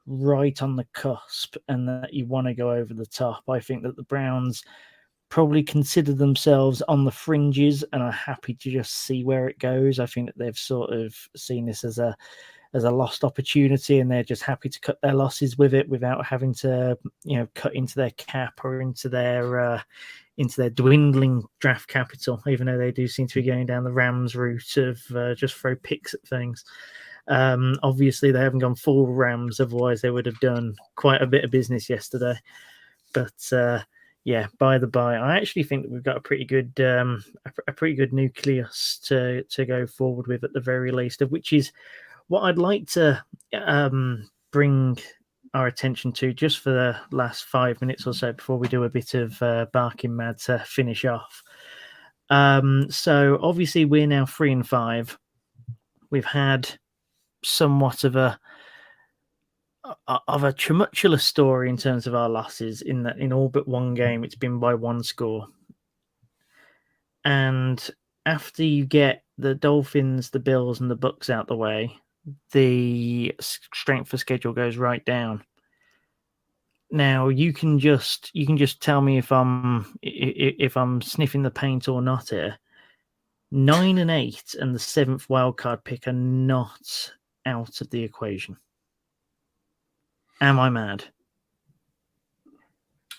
right on the cusp and that you want to go over the top. I think that the Browns probably consider themselves on the fringes and are happy to just see where it goes. I think that they've sort of seen this as a lost opportunity, and they're just happy to cut their losses with it without having to, cut into their cap or into their dwindling draft capital, even though they do seem to be going down the Rams route of just throw picks at things. Obviously, they haven't gone full Rams, otherwise they would have done quite a bit of business yesterday. But yeah, by the by, I actually think that we've got a pretty good nucleus to go forward with at the very least, of which is what I'd like to bring our attention to just for the last 5 minutes or so before we do a bit of barking mad to finish off. So obviously we're now 3-5. We've had somewhat of a tumultuous story in terms of our losses, in that in all but one game it's been by 1 score. And after you get the Dolphins, the Bills, and the Bucks out the way, the strength of schedule goes right down. Now you can just tell me if I'm sniffing the paint or not here. 9 and 8 and the 7th wildcard pick are not out of the equation. Am I mad?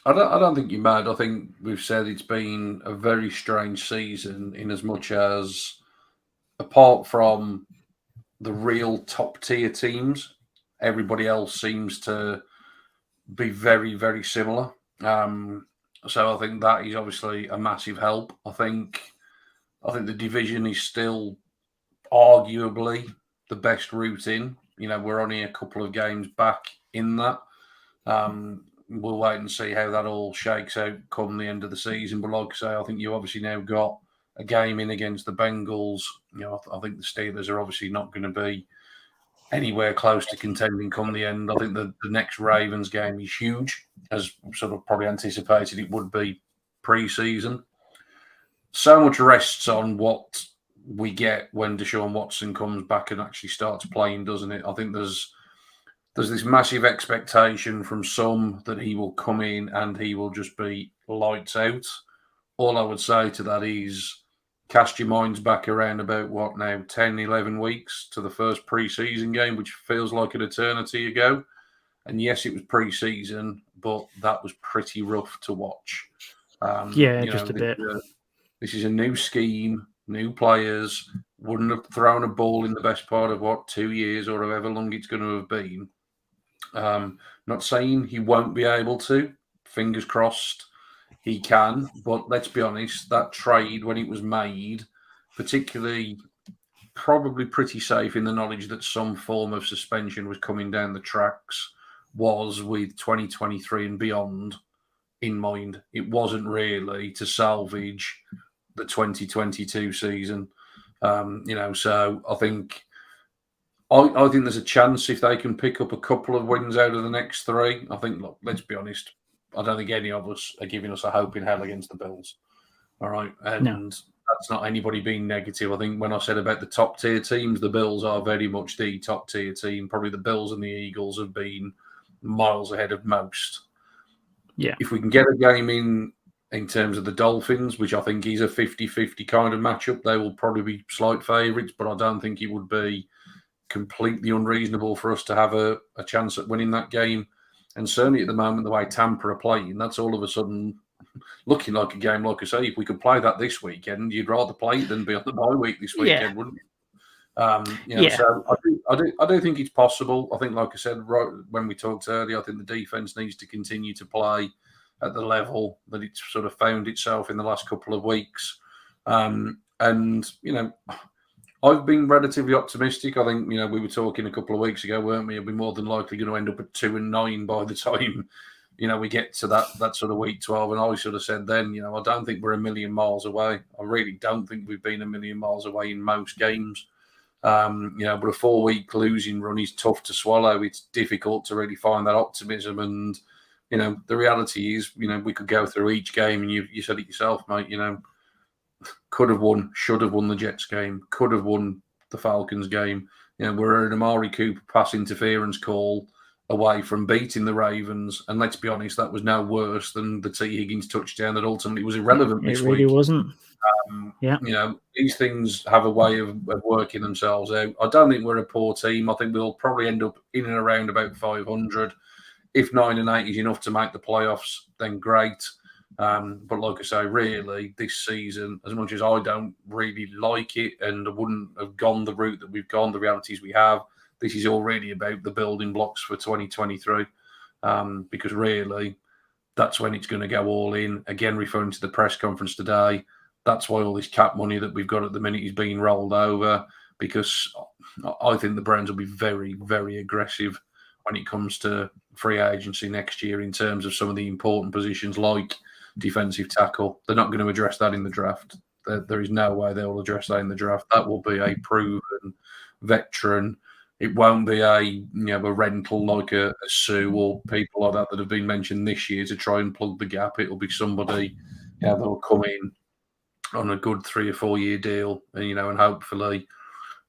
I don't think you're mad. I think we've said it's been a very strange season, in as much as, apart from the real top tier teams, everybody else seems to be very, very similar. So I think that is obviously a massive help. I think the division is still arguably the best route in. We're only a couple of games back in that. We'll wait and see how that all shakes out come the end of the season. But like I say, I think you obviously now got a game in against the Bengals. I think the Steelers are obviously not going to be anywhere close to contending come the end. I think the next Ravens game is huge, as sort of probably anticipated it would be pre-season. So much rests on what we get when Deshaun Watson comes back and actually starts playing, doesn't it? I think there's this massive expectation from some that he will come in and he will just be lights out. All I would say to that is cast your minds back around about, 10, 11 weeks to the first pre-season game, which feels like an eternity ago. And yes, it was pre-season, but that was pretty rough to watch. Just a bit. This is a new scheme, new players. Wouldn't have thrown a ball in the best part of 2 years or however long it's going to have been. Not saying he won't be able to. Fingers crossed he can. But let's be honest, that trade when it was made, particularly probably pretty safe in the knowledge that some form of suspension was coming down the tracks, was with 2023 and beyond in mind. It wasn't really to salvage the 2022 season. So I think there's a chance if they can pick up a couple of wins out of the next three. I think, look, let's be honest, I don't think any of us are giving us a hope in hell against the Bills. All right. And that's not anybody being negative. I think when I said about the top tier teams, the Bills are very much the top tier team. Probably the Bills and the Eagles have been miles ahead of most. Yeah. If we can get a game in terms of the Dolphins, which I think is a 50-50 kind of matchup, they will probably be slight favourites, but I don't think it would be completely unreasonable for us to have a chance at winning that game. And certainly at the moment, the way Tampa are playing, that's all of a sudden looking like a game. Like I say, if we could play that this weekend, you'd rather play it than be on the bye week this weekend, wouldn't you? So I do think it's possible. I think, like I said, right when we talked earlier, I think the defense needs to continue to play at the level that it's sort of found itself in the last couple of weeks. I've been relatively optimistic. I think, we were talking a couple of weeks ago, weren't we? We'll be more than likely going to end up at 2-9 by the time, we get to that sort of week 12. And I sort of said then, I don't think we're a million miles away. I really don't think we've been a million miles away in most games. But a 4-week losing run is tough to swallow. It's difficult to really find that optimism. And, the reality is, we could go through each game and you said it yourself, mate, could have won, should have won the Jets game, could have won the Falcons game. We're an Amari Cooper pass interference call away from beating the Ravens. And let's be honest, that was no worse than the T. Higgins touchdown that ultimately was irrelevant this week. It really wasn't. These things have a way of working themselves out. I don't think we're a poor team. I think we'll probably end up in and around about 500. If 9-8 is enough to make the playoffs, then great. But like I say, really, this season, as much as I don't really like it and I wouldn't have gone the route that we've gone, the realities we have, this is all really about the building blocks for 2023. Because really, that's when it's going to go all in. Again, referring to the press conference today, that's why all this cap money that we've got at the minute is being rolled over, because I think the Browns will be very, very aggressive when it comes to free agency next year in terms of some of the important positions like defensive tackle. They're not going to address that in the draft. There is no way they'll address that in the draft. That will be a proven veteran. It won't be a rental like a Sue or people like that have been mentioned this year to try and plug the gap. It'll be somebody that will come in on a good 3 or 4 year deal, and hopefully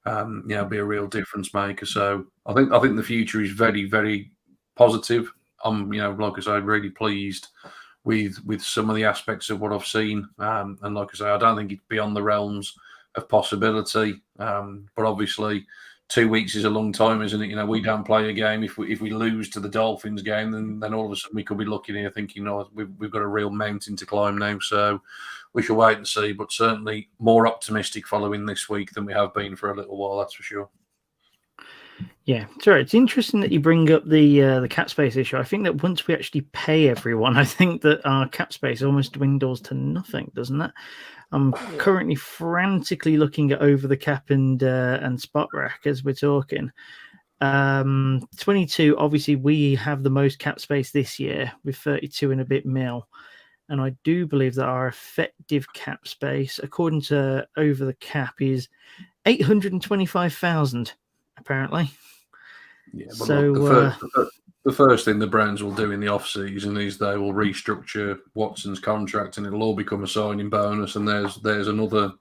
be a real difference maker. So I think the future is very, very positive. I'm like I say, really pleased with some of the aspects of what I've seen. And like I say, I don't think it's beyond the realms of possibility. But obviously 2 weeks is a long time, isn't it? We don't play a game. If we lose to the Dolphins game, then all of a sudden we could be looking here thinking, we've got a real mountain to climb now. So we shall wait and see, but certainly more optimistic following this week than we have been for a little while, that's for sure. Yeah, sorry. It's interesting that you bring up the cap space issue. I think that once we actually pay everyone, I think that our cap space almost dwindles to nothing, doesn't it? I'm currently frantically looking at over the cap and spot rack as we're talking. 22. Obviously, we have the most cap space this year with 32 and a bit mil. And I do believe that our effective cap space, according to over the cap, is 825,000. Apparently. Yeah, but so the first thing the Browns will do in the off season is they will restructure Watson's contract, and it'll all become a signing bonus. And there's another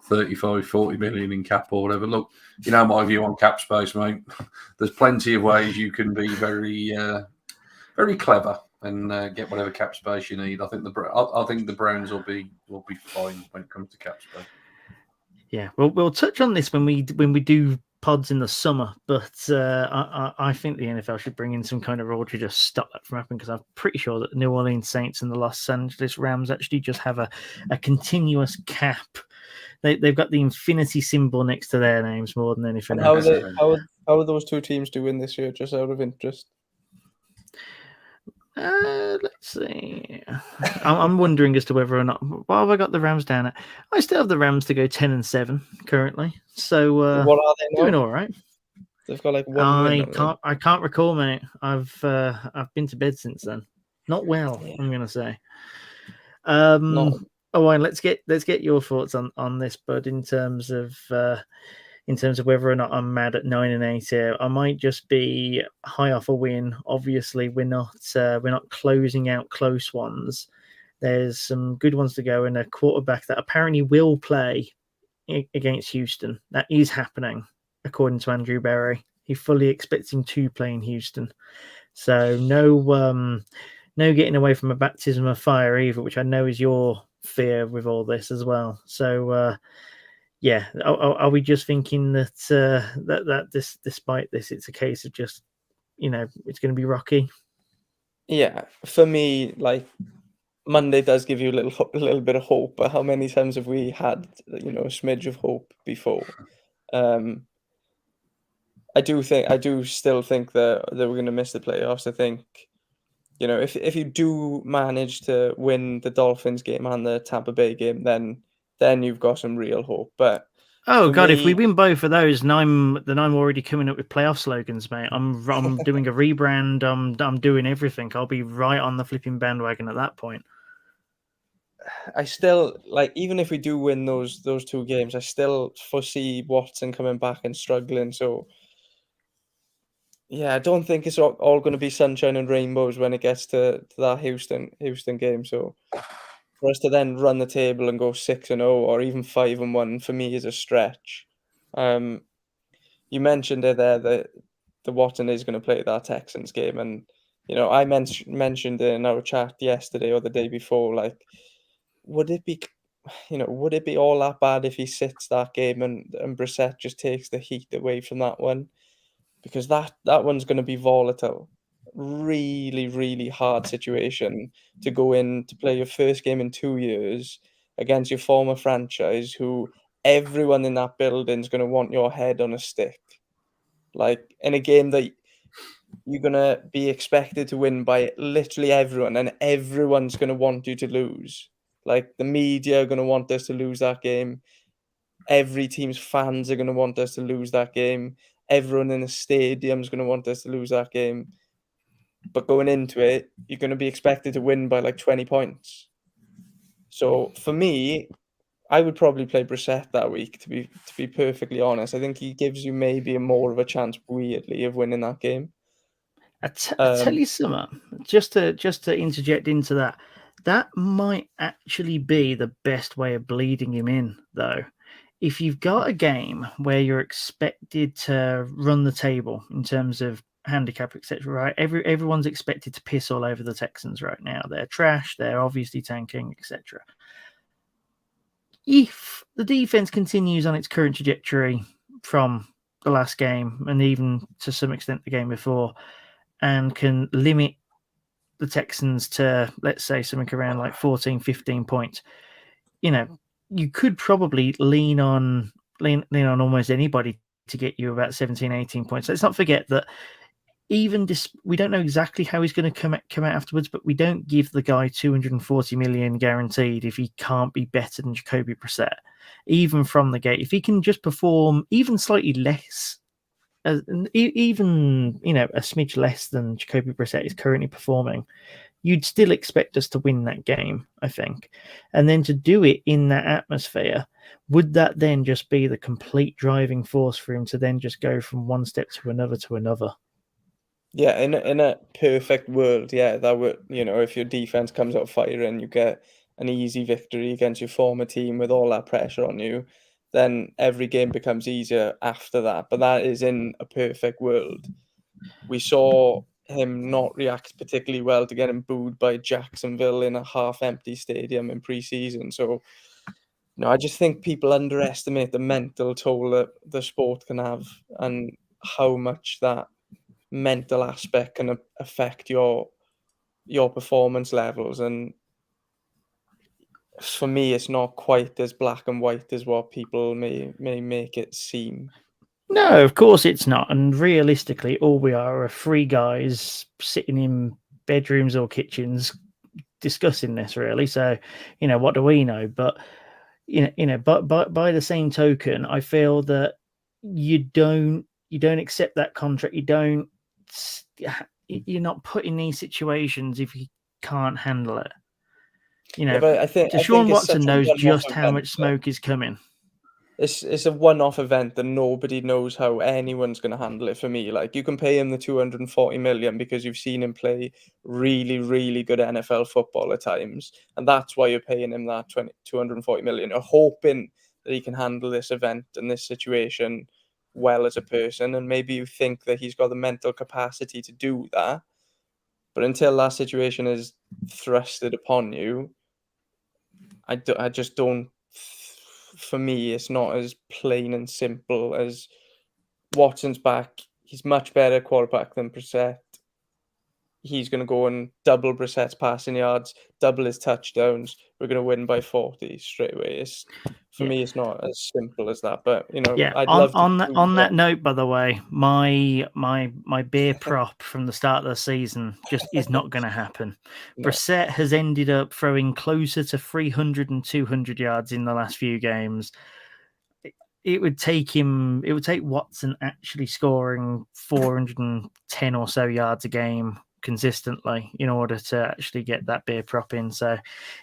35-40 million in cap or whatever. Look, my view on cap space, mate. There's plenty of ways you can be very, very clever and get whatever cap space you need. I think the Browns will be fine when it comes to cap space. Yeah, we'll touch on this when we do pods in the summer, but I think the NFL should bring in some kind of rule to just stop that from happening, because I'm pretty sure that the New Orleans Saints and the Los Angeles Rams actually just have a continuous cap. They've got the infinity symbol next to their names more than anything And else. how are those two teams doing this year, just out of interest? Let's see. I'm wondering as to whether or not. What have I got the Rams down at? I still have the Rams to go 10-7 currently. So What are they now? doing all right. They've got like one win. I can't recall, mate. I've been to bed since then. Not well, Yeah. I'm gonna say. No. Owain, let's get your thoughts on this, bud, in terms of whether or not I'm mad at 9-8 here. I might just be high off a win. Obviously, we're not closing out close ones. There's some good ones to go, and a quarterback that apparently will play against Houston. That is happening, according to Andrew Berry. He fully expects him to play in Houston. So no getting away from a baptism of fire either, which I know is your fear with all this as well. So yeah, are we just thinking that that this, despite this, it's a case of just, it's going to be rocky? Yeah, for me, like, Monday does give you a little bit of hope, but how many times have we had, a smidge of hope before? I do still think that we're going to miss the playoffs. I think, if you do manage to win the Dolphins game and the Tampa Bay game, then you've got some real hope. But oh God, if we me, win both of those, then I'm already coming up with playoff slogans, mate. I'm doing a rebrand. I'm doing everything. I'll be right on the flipping bandwagon at that point. I still, like, even if we do win those two games, I still foresee Watson coming back and struggling. So yeah, I don't think it's all going to be sunshine and rainbows when it gets to that Houston game. So for us to then run the table and go 6-0 or even 5-1 for me is a stretch. You mentioned it there that the Watson is going to play that Texans game, and I mentioned in our chat yesterday or the day before, like, would it be all that bad if he sits that game and Brissett just takes the heat away from that one? Because that one's going to be volatile. Really, really hard situation to go in to play your first game in 2 years against your former franchise, who everyone in that building is going to want your head on a stick. Like, in a game that you're going to be expected to win by literally everyone, and everyone's going to want you to lose. Like, the media are going to want us to lose that game. Every team's fans are going to want us to lose that game. Everyone in the stadium is going to want us to lose that game. But going into it, you're going to be expected to win by like 20 points. So for me, I would probably play Brissett that week, to be perfectly honest. I think he gives you maybe more of a chance, weirdly, of winning that game. I tell you something, just to interject into that, that might actually be the best way of bleeding him in, though. If you've got a game where you're expected to run the table in terms of handicap, etc., right? Everyone's expected to piss all over the Texans right now. They're trash. They're obviously tanking, etc. If the defense continues on its current trajectory from the last game, and even to some extent the game before, and can limit the Texans to, let's say, something around like 14, 15 points, you could probably lean on almost anybody to get you about 17, 18 points. Let's not forget that even we don't know exactly how he's going to come out afterwards, but we don't give the guy $240 million guaranteed if he can't be better than Jacoby Brissett, even from the gate. If he can just perform even slightly less, even a smidge less than Jacoby Brissett is currently performing, you'd still expect us to win that game, I think. And then to do it in that atmosphere, would that then just be the complete driving force for him to then just go from one step to another to another? Yeah, in a perfect world, yeah, that would, if your defense comes out firing, you get an easy victory against your former team with all that pressure on you, then every game becomes easier after that. But that is in a perfect world. We saw him not react particularly well to getting booed by Jacksonville in a half-empty stadium in preseason. So No, I just think people underestimate the mental toll that the sport can have and how much that mental aspect can affect your performance levels. And for me, it's not quite as black and white as what people may make it seem. No, of course it's not. And realistically, all we are three guys sitting in bedrooms or kitchens discussing this, really. So, what do we know? But but by the same token, I feel that you don't accept that contract. You're not put in these situations if you can't handle it. But I think Deshaun it's such Watson a knows one-off just how event much smoke is coming. It's a one-off event and nobody knows how anyone's going to handle it. For me, like, you can pay him the 240 million because you've seen him play really, really good NFL football at times, and that's why you're paying him that 240 million. You're hoping that he can handle this event and this situation well as a person, and maybe you think that he's got the mental capacity to do that. But until that situation is thrusted upon you, I just don't. For me, it's not as plain and simple as Watson's back. He's much better quarterback than Brissett. He's going to go and double Brissett's passing yards, double his touchdowns. We're going to win by 40 straight away. For me, it's not as simple as that. But I'd love to on that note. By the way, my beer prop from the start of the season just is not going to happen. No. Brissett has ended up throwing closer to 300 and 200 yards in the last few games. It would take Watson actually scoring 410 or so yards a game consistently in order to actually get that beer prop in. So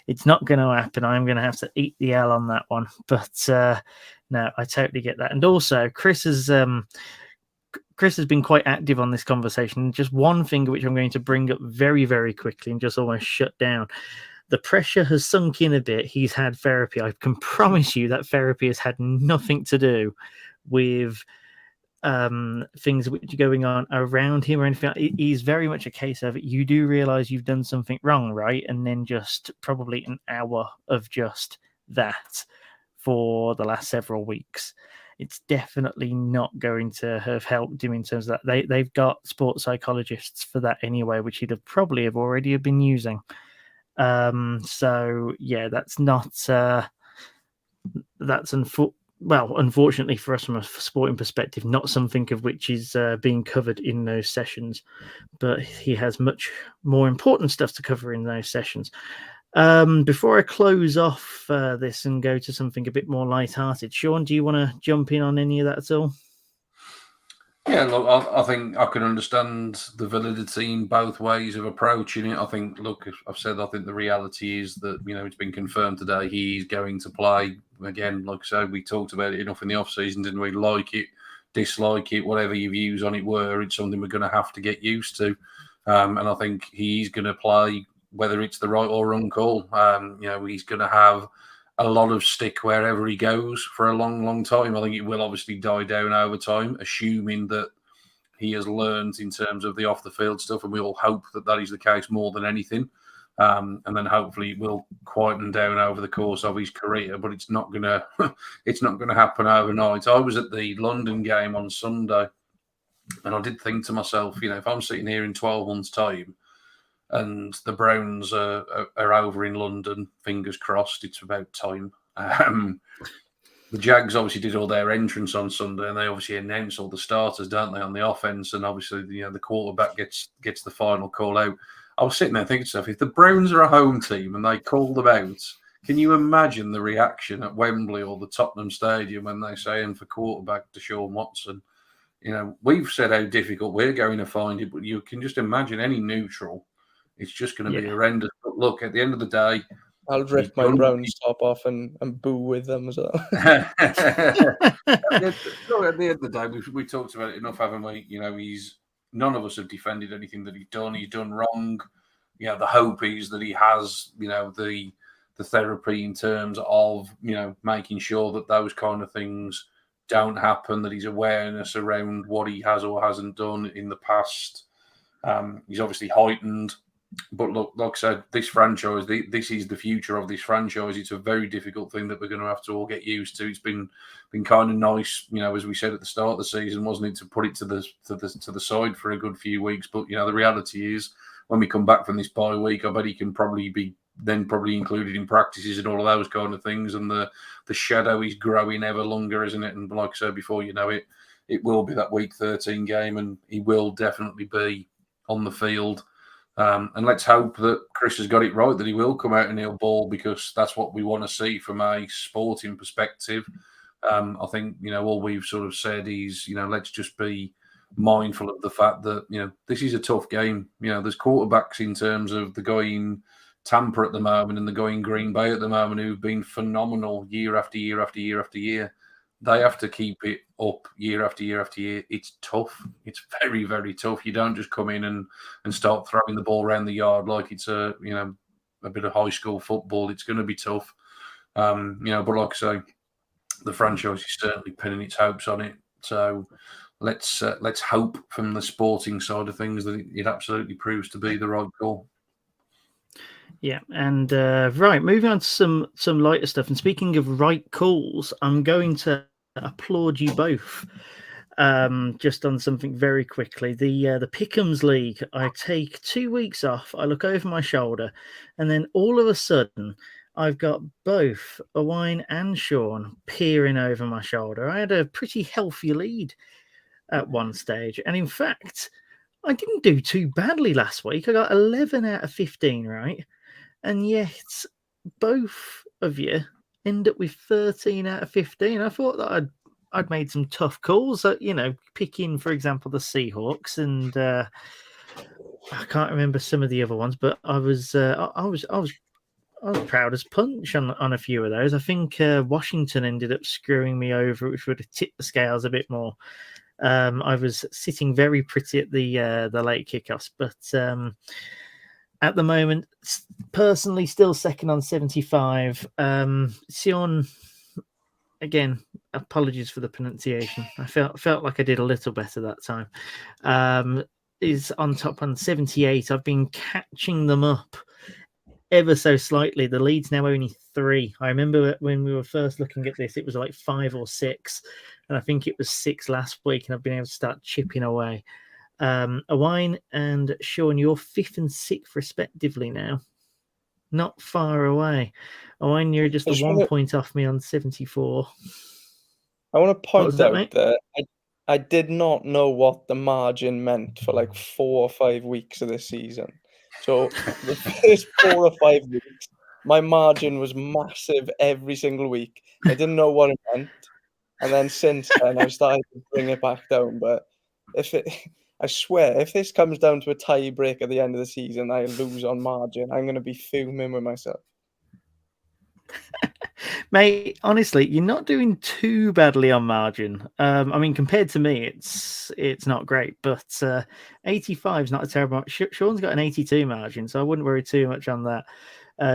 it's not going to happen. I'm going to have to eat the L on that one. But no, I totally get that. And also, Chris has been quite active on this conversation. Just one thing which I'm going to bring up very, very quickly and just almost shut down. The pressure has sunk in a bit. He's had therapy. I can promise you that therapy has had nothing to do with things which are going on around him or anything. It is very much a case of you do realize you've done something wrong, right? And then just probably an hour of just that for the last several weeks. It's definitely not going to have helped him in terms of that. They've got sports psychologists for that anyway, which he'd have probably already been using. So yeah, that's not unfortunately for us from a sporting perspective, not something of which is being covered in those sessions, but he has much more important stuff to cover in those sessions. Before I close off this and go to something a bit more lighthearted, Shaun, do you want to jump in on any of that at all? Yeah, look, I think I can understand the validity in both ways of approaching it. I think, look, I've said, I think the reality is that, it's been confirmed today he's going to play. Again, like I said, we talked about it enough in the off-season, didn't we? Like it, dislike it, whatever your views on it were, it's something we're going to have to get used to. And I think he's going to play, whether it's the right or wrong call. He's going to have a lot of stick wherever he goes for a long, long time. I think it will obviously die down over time, assuming that he has learned in terms of the off-the-field stuff, and we all hope that that is the case more than anything. And then hopefully it will quieten down over the course of his career, but it's not gonna happen overnight. I was at the London game on Sunday, and I did think to myself, if I'm sitting here in 12 months' time, and the Browns are over in London, fingers crossed, it's about time. The Jags obviously did all their entrance on Sunday, and they obviously announce all the starters, don't they, on the offense? And obviously, the quarterback gets the final call out. I was sitting there thinking to myself, if the Browns are a home team and they call them out, can you imagine the reaction at Wembley or the Tottenham Stadium when they say, and for quarterback Deshaun Watson? We've said how difficult we're going to find it, but you can just imagine any neutral. It's just going to be horrendous. But look, at the end of the day, I'll rip my Browns top off and boo with them as well. At the end of the day, we talked about it enough, haven't we? None of us have defended anything that he's done. He's done wrong. The hope is that he has, the therapy in terms of, making sure that those kind of things don't happen, that his awareness around what he has or hasn't done in the past. He's obviously heightened But look, like I said, this franchise, this is the future of this franchise. It's a very difficult thing that we're going to have to all get used to. It's been kind of nice, as we said at the start of the season, wasn't it, to put it to the side for a good few weeks. But the reality is, when we come back from this bye week, I bet he can probably be then probably included in practices and all of those kind of things. And the shadow is growing ever longer, isn't it? And like I said before, it will be that week 13 game, and he will definitely be on the field. And let's hope that Chris has got it right, that he will come out and he'll ball, because that's what we want to see from a sporting perspective. I think, all we've sort of said is, let's just be mindful of the fact that, this is a tough game. There's quarterbacks in terms of the guy in Tampa at the moment and the guy in Green Bay at the moment who've been phenomenal year after year after year after year. They have to keep it up year after year after year. It's tough. It's very, very tough. You don't just come in and start throwing the ball around the yard like it's a bit of high school football. It's going to be tough. But like I say, the franchise is certainly pinning its hopes on it. So let's hope from the sporting side of things that it absolutely proves to be the right call. Yeah, and right, moving on to some lighter stuff. And speaking of right calls, I'm going to applaud you both. Just on something very quickly, the Pick'ems League. I take 2 weeks off. I look over my shoulder, and then all of a sudden, I've got both Owain and Shaun peering over my shoulder. I had a pretty healthy lead at one stage, and in fact, I didn't do too badly last week. I got 11 out of 15 right. And yet, both of you end up with 13 out of 15. I thought that I'd made some tough calls. Picking, for example, the Seahawks, and I can't remember some of the other ones, but I was proud as punch on a few of those. I think Washington ended up screwing me over, which would have tipped the scales a bit more. I was sitting very pretty at the late kickoffs, but. At the moment, personally, still second on 75. Shaun, again, apologies for the pronunciation. I felt like I did a little better that time. Is on top on 78. I've been catching them up ever so slightly. The lead's now only 3. I remember when we were first looking at this, it was like 5 or 6. And I think it was 6 last week, and I've been able to start chipping away. Owain and Shaun, you're 5th and 6th respectively now. Not far away. Owain, you're just 1 point off me on 74. I want to point out that I did not know what the margin meant for like 4 or 5 weeks of this season. So the first 4 or 5 weeks, my margin was massive every single week. I didn't know what it meant. And then since then, I've started to bring it back down. But I swear, if this comes down to a tie break at the end of the season, I lose on margin, I'm going to be fuming with myself. Mate, honestly, you're not doing too badly on margin. I mean, compared to me, it's not great, but 85 is not a terrible margin. Shaun's got an 82 margin, so I wouldn't worry too much on that.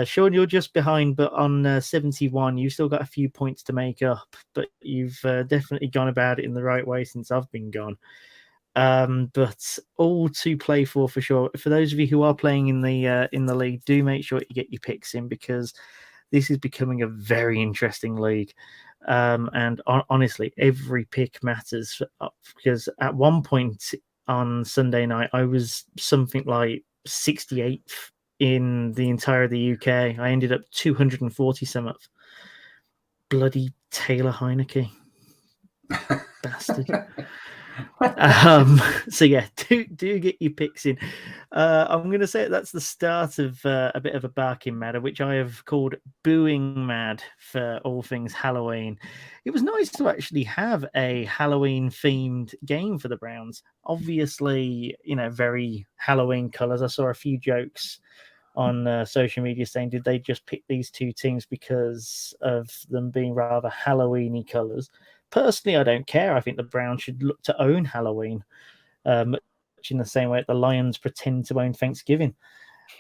Shaun, you're just behind, but on 71, you've still got a few points to make up, but you've definitely gone about it in the right way since I've been gone. But all to play for sure. For those of you who are playing in the league, do make sure you get your picks in, because this is becoming a very interesting league. And honestly, every pick matters, because at one point on Sunday night, I was something like 68th in the entire of the UK. I ended up 240 something. Bloody Taylor Heineke. Bastard. So yeah, do get your picks in. I'm going to say that's the start of a bit of a barking matter, which I have called Booing Mad for all things Halloween. It was nice to actually have a Halloween themed game for the Browns. Obviously, very Halloween colors. I saw a few jokes on social media saying, did they just pick these two teams because of them being rather Halloween-y colors? Personally, I don't care. I think the Browns should look to own Halloween, much in the same way that the Lions pretend to own Thanksgiving.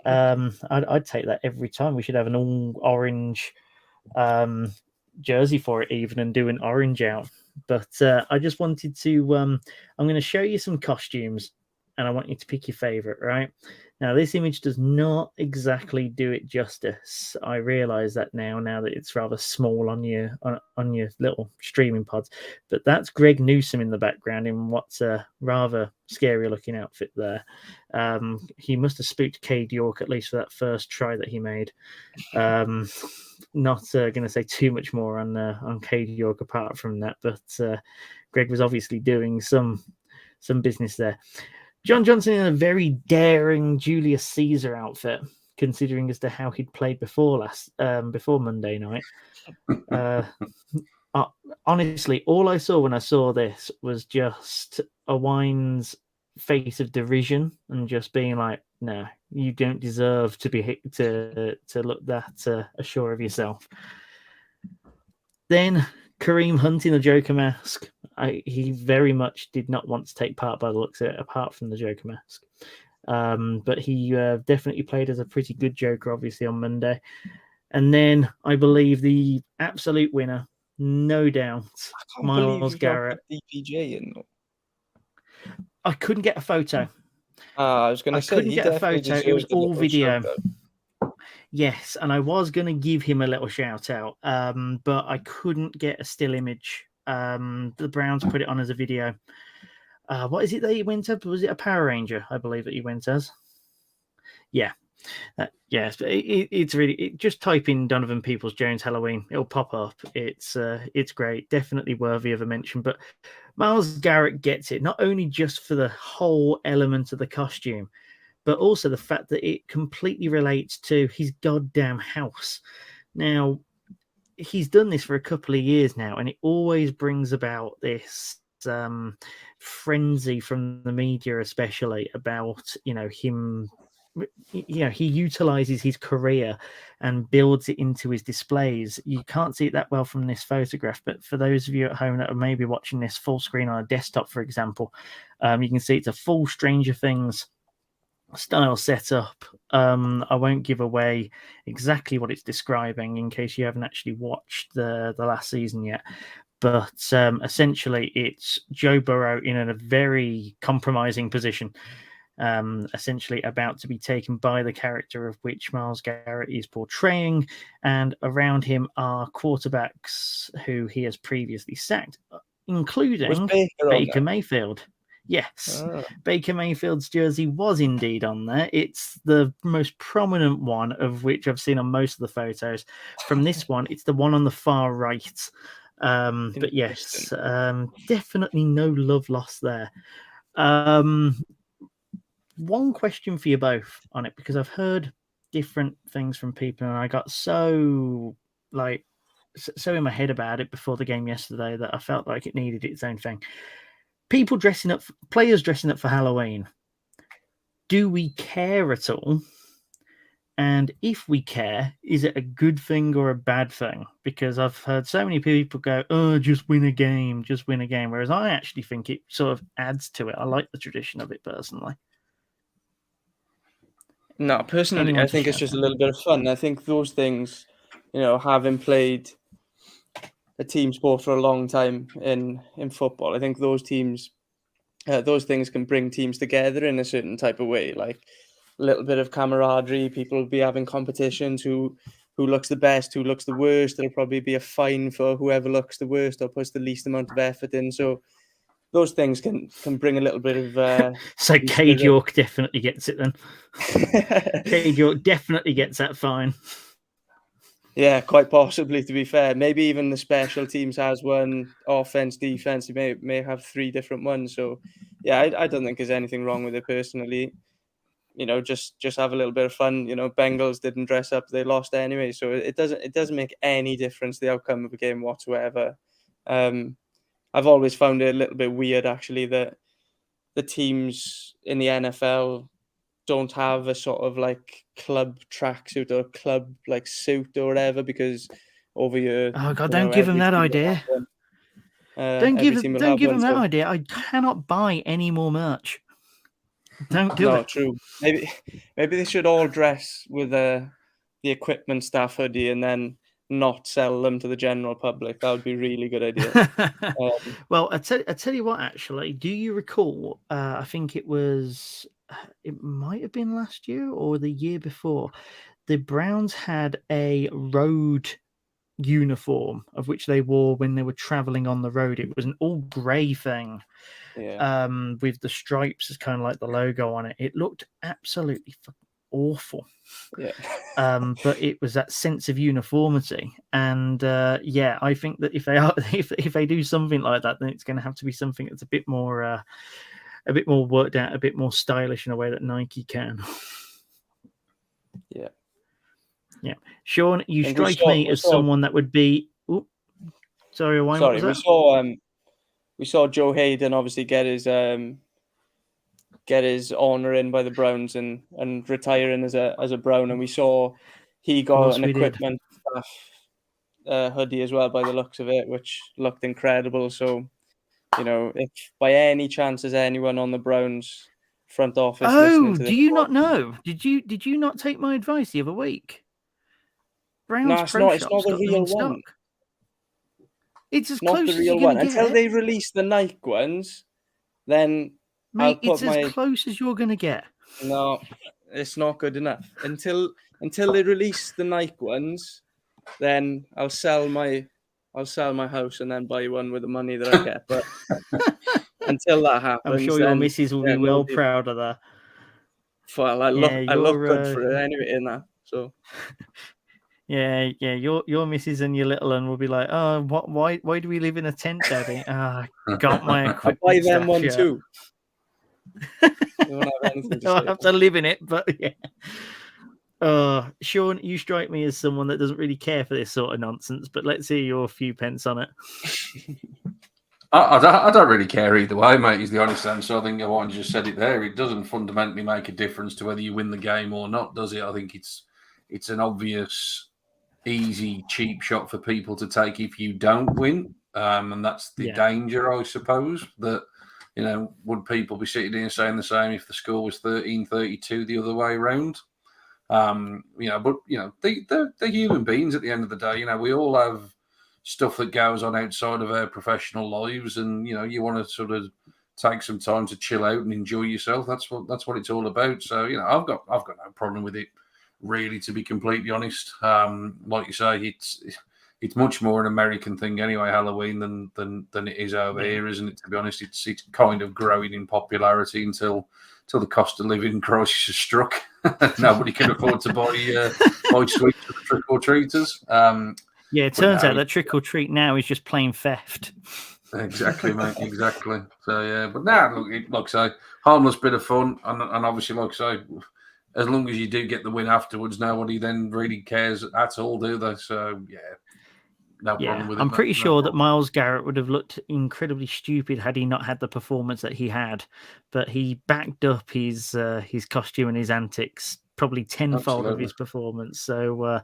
I'd take that every time. We should have an all-orange jersey for it even, and do an orange out. But I just wanted to... I'm going to show you some costumes, and I want you to pick your favorite, right? Now, this image does not exactly do it justice. I realize that now that it's rather small on your little streaming pods. But that's Greg Newsome in the background in what's a rather scary looking outfit there. He must have spooked Cade York, at least for that first try that he made. Not going to say too much more on Cade York apart from that, but Greg was obviously doing some business there. John Johnson in a very daring Julius Caesar outfit, considering as to how he'd played before Monday night. Honestly, all I saw when I saw this was just Owain's face of derision and just being like, "No, you don't deserve to be to look that assured of yourself." Then Kareem Hunt in the Joker mask. He very much did not want to take part by the looks of it, apart from the Joker mask. But he definitely played as a pretty good Joker, obviously, on Monday. And then I believe the absolute winner, no doubt, Myles Garrett. DPJ in. I couldn't get a photo. I was going to say, couldn't get a photo. It was all video. Yes, and I was going to give him a little shout out, but I couldn't get a still image. The Browns put it on as a video. What is it that he went as? Was it a Power Ranger? I believe that he went as. Yeah. Yes, it's really just type in Donovan Peoples-Jones Halloween. It'll pop up. It's great. Definitely worthy of a mention. But Myles Garrett gets it, not only just for the whole element of the costume, but also the fact that it completely relates to his goddamn house. Now, he's done this for a couple of years now, and it always brings about this frenzy from the media, especially about him. He utilizes his career and builds it into his displays. You can't see it that well from this photograph, but for those of you at home that are maybe watching this full screen on a desktop, for example, you can see it's a full Stranger Things style setup. I won't give away exactly what it's describing in case you haven't actually watched the last season yet. But essentially, it's Joe Burrow in a very compromising position, essentially about to be taken by the character of which Myles Garrett is portraying, and around him are quarterbacks who he has previously sacked, including Baker Mayfield. Yes, Baker Mayfield's jersey was indeed on there. It's the most prominent one of which I've seen on most of the photos. From this one, it's the one on the far right. But yes, definitely no love lost there. One question for you both on it, because I've heard different things from people, and I got so in my head about it before the game yesterday that I felt like it needed its own thing. Players dressing up for Halloween. Do we care at all? And if we care, is it a good thing or a bad thing? Because I've heard so many people go, "Oh, just win a game. Whereas I actually think it sort of adds to it. I like the tradition of it personally. No, personally, I think it's just a little bit of fun. I think those things, having played a team sport for a long time in football, I think those things can bring teams together in a certain type of way, like a little bit of camaraderie. People will be having competitions, who looks the best, who looks the worst. There'll probably be a fine for whoever looks the worst or puts the least amount of effort in. So those things can bring a little bit of so Cade York definitely gets it then. Cade York definitely gets that fine. Yeah, quite possibly, to be fair. Maybe even the special teams has one, offense, defense. You may have 3 different ones. So, yeah, I don't think there's anything wrong with it personally. Just have a little bit of fun. Bengals didn't dress up; they lost anyway. So it doesn't make any difference the outcome of a game whatsoever. I've always found it a little bit weird, actually, that the teams in the NFL don't have a sort of like club tracksuit or club like suit or whatever, because over your don't give them that idea. Don't give them that idea. I cannot buy any more merch. Don't do it. No, true. Maybe they should all dress with the equipment staff hoodie, and then not sell them to the general public. That would be a really good idea. Well, I tell you what. Actually, do you recall? I think it might have been last year or the year before. The Browns had a road uniform of which they wore when they were traveling on the road. It was an all grey thing, with the stripes as kind of like the logo on it. It looked absolutely awful. Yeah. But it was that sense of uniformity, and I think that if they do something like that, then it's going to have to be something that's a bit more worked out, a bit more stylish in a way that Nike can. Yeah. Yeah, Sean, you strike me as someone that would be. Sorry, Owain, what was that? We saw Joe Hayden obviously get his honor in by the Browns and retiring as a Brown, and we saw he got an equipment staff hoodie as well by the looks of it, which looked incredible. So, if by any chance there's anyone on the Browns front office listening to this, do you not know? Did you not take my advice the other week? Browns it's not the real one. It's as not close the as real you're one gonna until get. they release the Nike ones. Then mate, it's as close as you're gonna get. No, it's not good enough. Until they release the Nike ones, then I'll sell my house and then buy one with the money that I get. But until that happens, I'm sure your missus will be well proud of that. Well, I look good for it anyway in that. So. Yeah. Your missus and your little one will be like, "Oh, why do we live in a tent, Daddy? Got my equipment. I'll buy them one yet. too. Don't have anything to I have to live in it, but yeah. Sean, you strike me as someone that doesn't really care for this sort of nonsense, but let's hear your few pence on it. I don't really care either way, mate, is the honest answer. I think Owain just said it there. It doesn't fundamentally make a difference to whether you win the game or not, does it? I think it's an obvious, easy, cheap shot for people to take if you don't win. And that's the danger, I suppose, that, would people be sitting here saying the same if the score was 13-32 the other way around? But they're human beings at the end of the day. We all have stuff that goes on outside of our professional lives, and you want to sort of take some time to chill out and enjoy yourself. That's what it's all about. So I've got no problem with it, really, to be completely honest. Like you say, it's much more an American thing anyway, Halloween, than it is over here, isn't it? To be honest, it's kind of growing in popularity until the cost of living crisis has struck. Nobody can afford to buy sweets for the trick or treaters. It turns out that trick or treat now is just plain theft. Exactly, mate. Exactly. So but now, like I say, harmless bit of fun, and obviously, like I say, as long as you do get the win afterwards, nobody then really cares at all, do they? So no problem with it. I'm pretty sure that Myles Garrett would have looked incredibly stupid had he not had the performance that he had, but he backed up his costume and his antics probably tenfold of his performance. So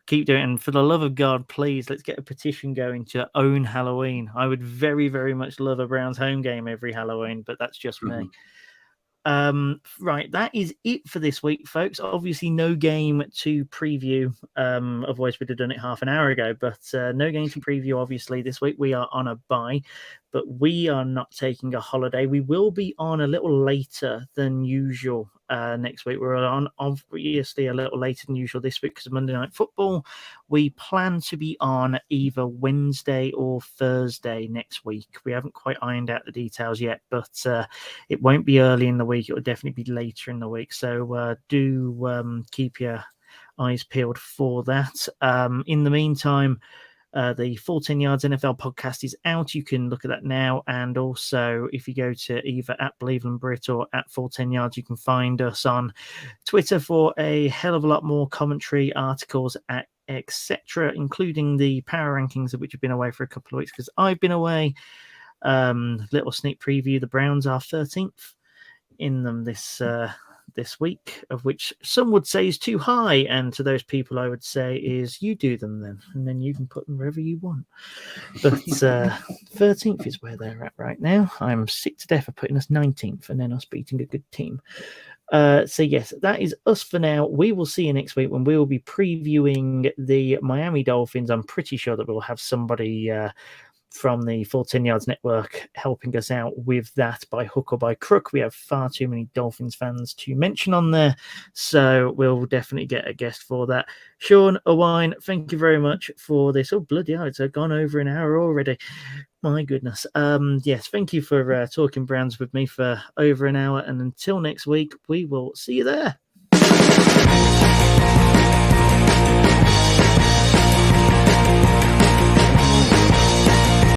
keep doing it. And for the love of God, please, let's get a petition going to own Halloween. I would very, very much love a Browns home game every Halloween, but that's just me. Right, that is it for this week, folks. Obviously, no game to preview. Otherwise, we'd have done it half an hour ago. But no game to preview, obviously, this week. We are on a bye, but we are not taking a holiday. We will be on a little later than usual next week. We're on, obviously, a little later than usual this week because of Monday Night Football. We plan to be on either Wednesday or Thursday next week. We haven't quite ironed out the details yet, but it won't be early in the week. It will definitely be later in the week. So do keep your eyes peeled for that. In the meantime, the Full 10 Yards NFL podcast is out. You can look at that now. And also, if you go to either at Believeland Brit or at Full 10 Yards, you can find us on Twitter for a hell of a lot more commentary, articles, etc., including the power rankings, of which have been away for a couple of weeks because I've been away. Little sneak preview. The Browns are 13th in them this week, of which some would say is too high, and to those people I would say is you do them then, and then you can put them wherever you want. But 13th is where they're at right now. I'm sick to death of putting us 19th and then us beating a good team. So yes, that is us for now. We will see you next week when we will be previewing the Miami Dolphins. I'm pretty sure that we'll have somebody from the Full 10 Yards Network helping us out with that by hook or by crook. We have far too many Dolphins fans to mention on there, so we'll definitely get a guest for that. Shaun, Owain, thank you very much for this. Oh, bloody hell, it's gone over an hour already. My goodness. Yes, thank you for talking Browns with me for over an hour, and until next week, we will see you there.